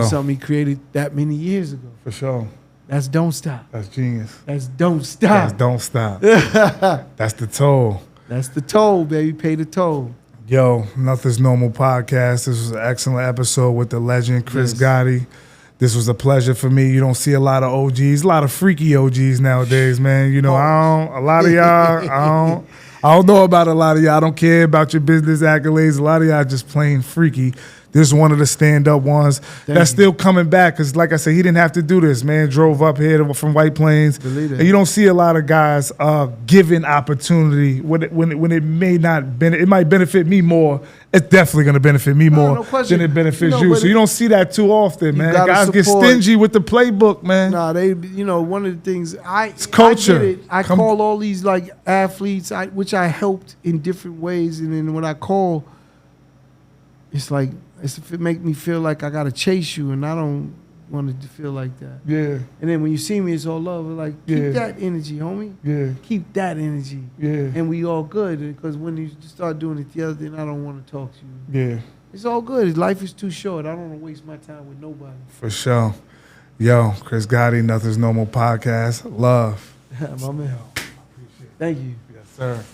Something he created that many years ago. For sure. That's Don't Stop. That's genius. That's Don't Stop. That's Don't Stop. That's the toll. That's the toll, baby. Pay the toll. Yo, Nothing's Normal podcast. This was an excellent episode with the legend, Chris Gotti. This was a pleasure for me. You don't see a lot of OGs, a lot of freaky OGs nowadays, man. A lot of y'all, I don't know about a lot of y'all. I don't care about your business accolades. A lot of y'all just plain freaky. This is one of the stand-up ones that's still coming back because, like I said, he didn't have to do this. Man drove up here from White Plains. And you don't see a lot of guys given opportunity when it may not it might benefit me more. It's definitely going to benefit me more than it benefits you. So you don't see that too often, man. Guys get stingy with the playbook, man. Nah, one of the things it's culture. I get it. I call all these athletes, which I helped in different ways, and then when I call, it's like it make me feel like I gotta chase you, and I don't want it to feel like that. Yeah. And then when you see me, it's all love. Keep that energy, homie. Yeah. Keep that energy. Yeah. And we all good, because when you start doing it the other, then I don't want to talk to you. Yeah. It's all good. Life is too short. I don't want to waste my time with nobody. For sure. Yo, Chris Gotti, Nothing's Normal podcast. Love. My man. Thank you. Yes, sir.